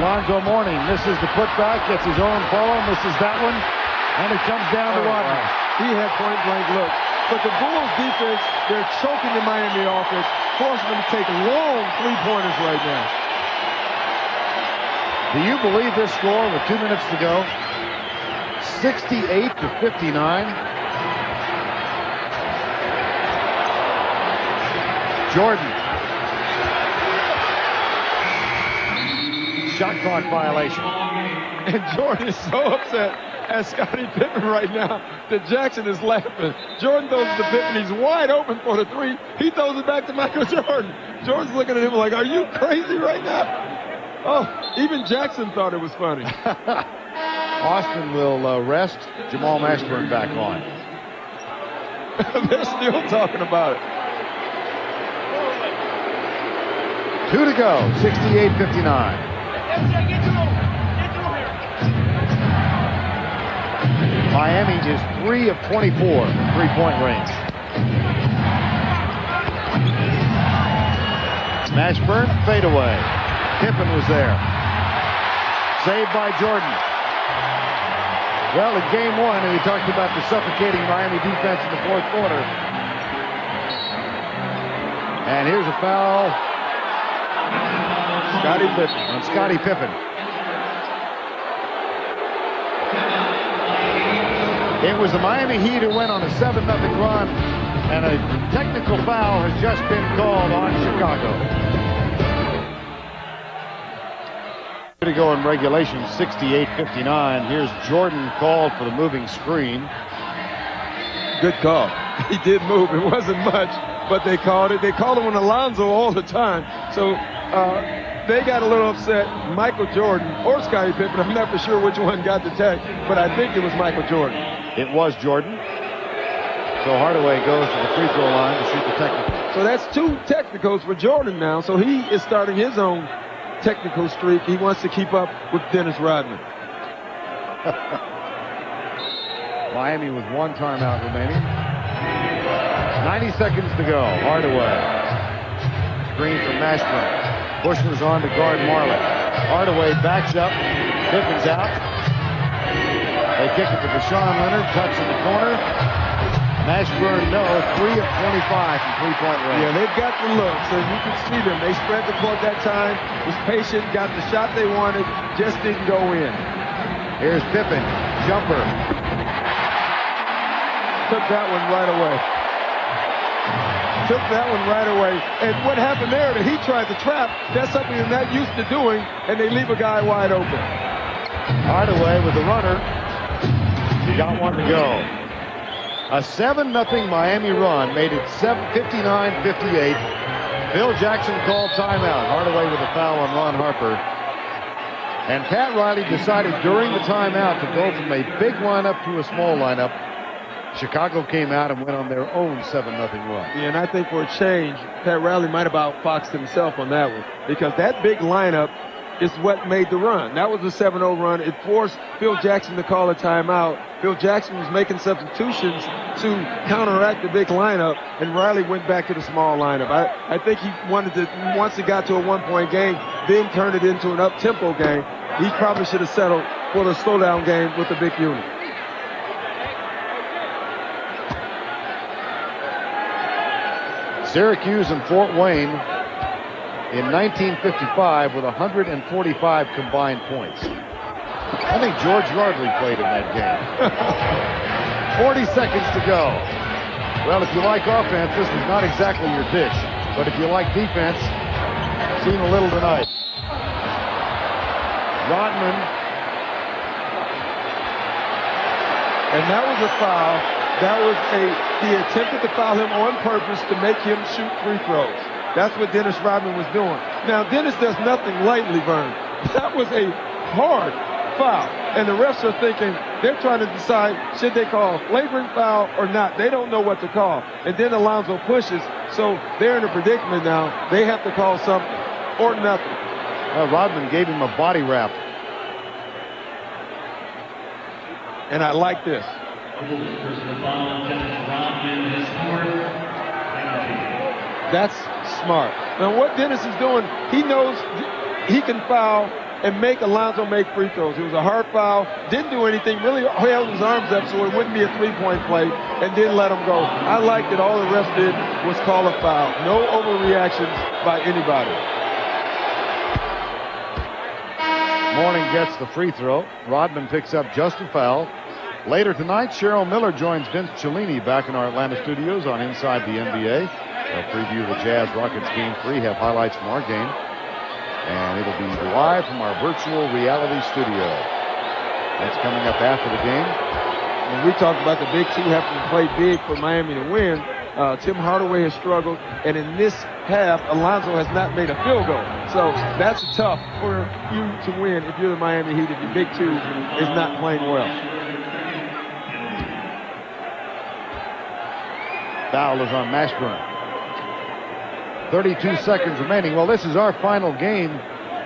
Alonzo Mourning misses the putback, gets his own follow, misses that one, and it comes down to Rodman. He had point-blank look. But the Bulls defense, they're choking the Miami offense, forcing them to take long three-pointers right now. Do you believe this score with 2 minutes to go? 68 to 59. Jordan. Shot clock violation. And Jordan is so upset at Scottie Pippen right now that Jackson is laughing. Jordan throws it to Pippen. He's wide open for the 3. He throws it back to Michael Jordan. Jordan's looking at him like, are you crazy right now? Oh, even Jackson thought it was funny. Austin will rest. Jamal Mashburn back on. They're still talking about it. 2 to go. 68-59. Miami is 3 of 24 3-point range. Mashburn, fadeaway. Pippen was there. Saved by Jordan. Well, in game 1, and we talked about the suffocating Miami defense in the 4th quarter. And here's a foul on Scottie Pippen. It was the Miami Heat who went on a 7-0 run, and a technical foul has just been called on Chicago. To go in regulation, 68-59. Here's Jordan called for the moving screen. Good call. He did move. It wasn't much, but they called it. They called him on Alonzo all the time. So they got a little upset. Michael Jordan or Scottie Pippen, I'm not for sure which one got the tech, but I think it was Michael Jordan. It was Jordan. So Hardaway goes to the free throw line to shoot the technical. So that's 2 technicals for Jordan now. So he is starting his own technical streak. He wants to keep up with Dennis Rodman. Miami with 1 timeout remaining. 90 seconds to go. Hardaway. Screen from Mashburn. Bushnell's on to guard Marley. Hardaway backs up. Pippen's out. They kick it to Deshaun Leonard. Cuts in the corner. Mashburn, no. 3 of 25 from 3-point range. Yeah, they've got the look, so you can see them. They spread the court that time, was patient, got the shot they wanted, just didn't go in. Here's Pippen. Jumper. took that one right away. Took that one right away. And what happened there, that he tried to trap, that's something they're not used to doing, and they leave a guy wide open. Hardaway with the runner. He got one to go. A 7-0 Miami run made it 59-58. Phil Jackson called timeout. Hardaway with a foul on Ron Harper. And Pat Riley decided during the timeout to go from a big lineup to a small lineup. Chicago came out and went on their own 7-0 run. Yeah, and I think for a change, Pat Riley might have outfoxed himself on that one, because that big lineup is what made the run. That was a 7-0 run. It forced Phil Jackson to call a timeout. Phil Jackson was making substitutions to counteract the big lineup, and Riley went back to the small lineup. I think he wanted to, once it got to a one-point game, then turn it into an up-tempo game. He probably should have settled for the slowdown game with the big unit. Syracuse and Fort Wayne in 1955 with 145 combined points. I think George Yardley played in that game. 40 seconds to go. Well, if you like offense, this is not exactly your dish. But if you like defense, seen a little tonight. Rodman. And that was a foul. He attempted to foul him on purpose to make him shoot free throws. That's what Dennis Rodman was doing. Now, Dennis does nothing lightly, Vern. That was a hard foul. And the refs are thinking, they're trying to decide, should they call a flagrant foul or not? They don't know what to call. And then Alonzo pushes, so they're in a predicament now. They have to call something or nothing. Rodman gave him a body wrap. And I like this. That's smart. Now what Dennis is doing, he knows he can foul and make Alonzo make free throws. It was a hard foul, didn't do anything, really held his arms up so it wouldn't be a three-point play, and didn't let him go. I liked it. All the refs did was call a foul. No overreactions by anybody. Mourning gets the free throw. Rodman picks up just a foul. Later tonight, Cheryl Miller joins Vince Cellini back in our Atlanta studios on Inside the NBA. They'll preview the Jazz Rockets Game 3, have highlights from our game. And it'll be live from our virtual reality studio. That's coming up after the game. When we talked about the big two having to play big for Miami to win, Tim Hardaway has struggled, and in this half, Alonzo has not made a field goal. So that's tough for you to win if you're the Miami Heat, if your big two is not playing well. Foul is on Mashburn. 32 seconds remaining. Well, this is our final game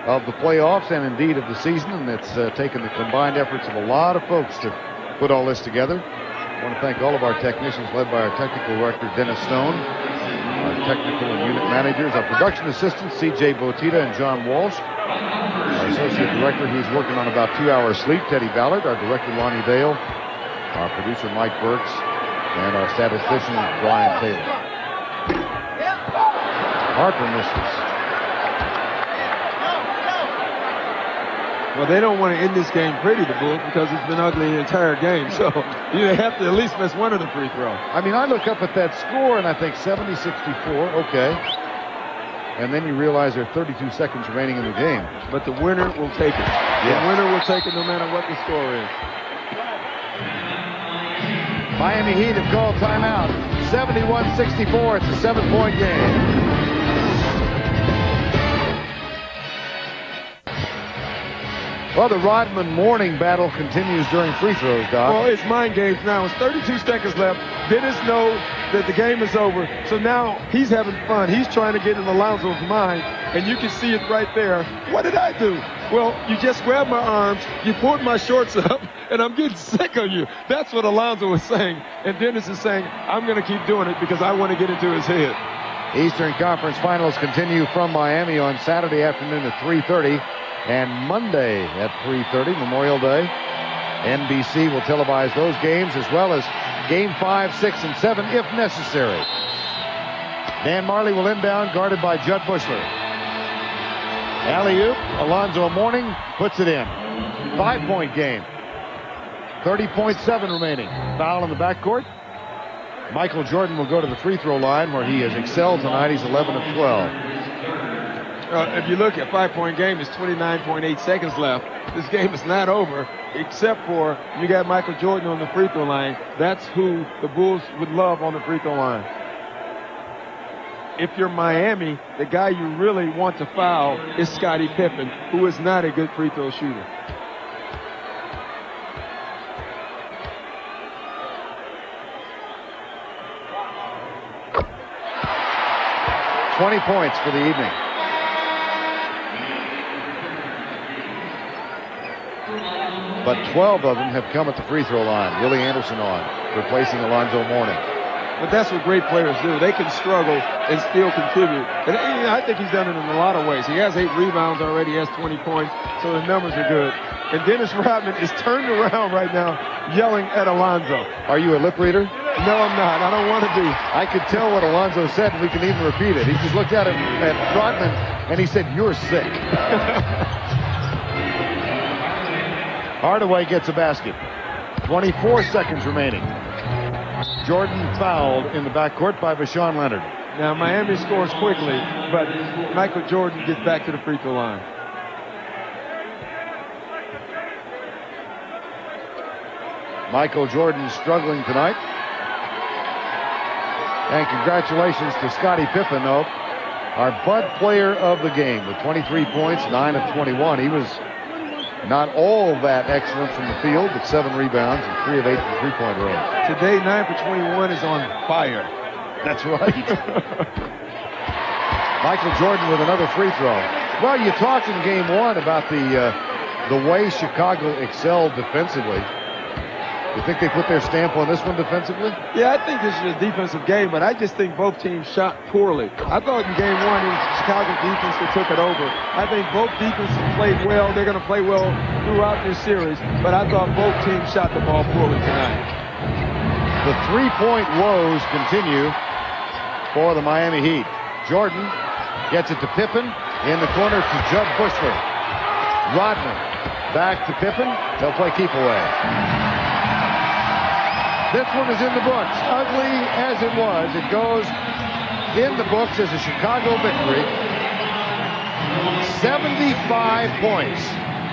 of the playoffs and indeed of the season, and it's taken the combined efforts of a lot of folks to put all this together. I want to thank all of our technicians, led by our technical director, Dennis Stone, our technical and unit managers, our production assistants, C.J. Botita and John Walsh, our associate director, he's working on about 2 hours sleep, Teddy Ballard, our director, Lonnie Dale, our producer, Mike Burks, and our statistician, Brian Taylor. Harper misses. Well, they don't want to end this game pretty, the Bulls, because it's been ugly the entire game. So you have to at least miss one of the free throws. I mean, I look up at that score and I think 70-64, okay. And then you realize there are 32 seconds remaining in the game. But the winner will take it. Yes. The winner will take it no matter what the score is. Miami Heat have called timeout. 71-64. It's a 7-point game. Well, the Rodman Mourning battle continues during free throws, Doc. Well, it's mind games now. It's 32 seconds left. Dennis knows that the game is over. So now he's having fun. He's trying to get in Alonzo's mind, and you can see it right there. What did I do? Well, you just grabbed my arms, you pulled my shorts up, and I'm getting sick of you. That's what Alonzo was saying. And Dennis is saying, I'm going to keep doing it because I want to get into his head. Eastern Conference Finals continue from Miami on Saturday afternoon at 3:30 and Monday at 3:30, Memorial Day. NBC will televise those games as well as Game 5, 6, and 7 if necessary. Dan Marley will inbound, guarded by Judd Bushler. Alley-oop, Alonzo Mourning puts it in. 5-point game. 30.7 remaining. Foul in the backcourt. Michael Jordan will go to the free throw line where he has excelled tonight. He's 11 of 12. If you look at 5-point game, there's 29.8 seconds left. This game is not over, except for you got Michael Jordan on the free throw line. That's who the Bulls would love on the free throw line. If you're Miami, the guy you really want to foul is Scottie Pippen, who is not a good free throw shooter. $20 points for the evening. But 12 of them have come at the free throw line. Willie Anderson on, replacing Alonzo Mourning. But that's what great players do. They can struggle and still contribute. And I think he's done it in a lot of ways. He has 8 rebounds already. He has 20 points, so the numbers are good. And Dennis Rodman is turned around right now yelling at Alonzo. Are you a lip reader? No, I'm not. I don't want to be. I could tell what Alonzo said, and we can even repeat it. He just looked at Rodman, and he said, "You're sick." Hardaway gets a basket. 24 seconds remaining. Jordan fouled in the backcourt by Vashawn Leonard. Now, Miami scores quickly, but Michael Jordan gets back to the free throw line. Michael Jordan struggling tonight. And congratulations to Scottie Pippen, though, our Bud player of the game with 23 points, 9 of 21. He was not all that excellent from the field, but 7 rebounds and 3 of 8 from three-point range. Today, 9 for 21 is on fire. That's right. Michael Jordan with another free throw. Well, you talked in game 1 about the way Chicago excelled defensively. You think they put their stamp on this one defensively? Yeah, I think this is a defensive game, but I just think both teams shot poorly. I thought in game 1 it was Chicago defense that took it over. I think both defenses played well. They're going to play well throughout this series, but I thought both teams shot the ball poorly tonight. The three-point woes continue for the Miami Heat. Jordan gets it to Pippen, in the corner to Judd Bushler. Rodman back to Pippen. They'll play keep away. This one is in the books. Ugly as it was, it goes in the books as a Chicago victory. 75 points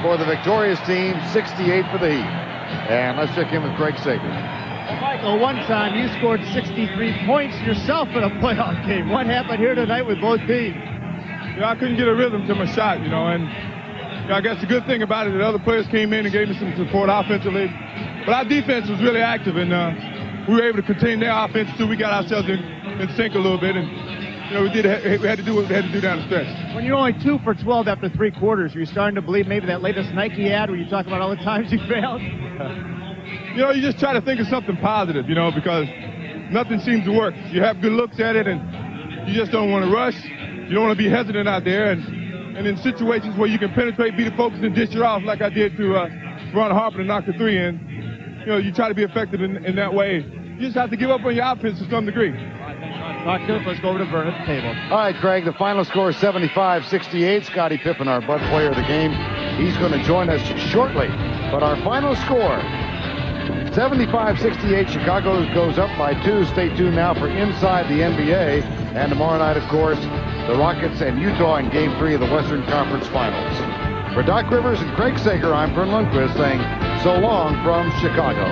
for the victorious team, 68 for the Heat. And let's check in with Craig Sager. Well, Michael, one time you scored 63 points yourself in a playoff game. What happened here tonight with both teams? I couldn't get a rhythm to my shot, and I guess the good thing about it that other players came in and gave me some support offensively. But our defense was really active, and we were able to contain their offense, too. We got ourselves in sync a little bit, and we had to do what we had to do down the stretch. When you're only 2 for 12 after 3 quarters, are you starting to believe maybe that latest Nike ad where you talk about all the times you failed? You just try to think of something positive, because nothing seems to work. You have good looks at it, and you just don't want to rush. You don't want to be hesitant out there, and in situations where you can penetrate, be the focus, and dish it off like I did to Ron Harper to knock the 3 in. You try to be effective in that way. You just have to give up on your offense to some degree. Let's go over to Vern at the table. All right, Craig, the final score is 75-68. Scottie Pippen, our Bud player of the game, he's going to join us shortly. But our final score, 75-68. Chicago goes up by 2. Stay tuned now for Inside the NBA. And tomorrow night, of course, the Rockets and Utah in Game 3 of the Western Conference Finals. For Doc Rivers and Craig Sager, I'm Vern Lundquist saying so long from Chicago.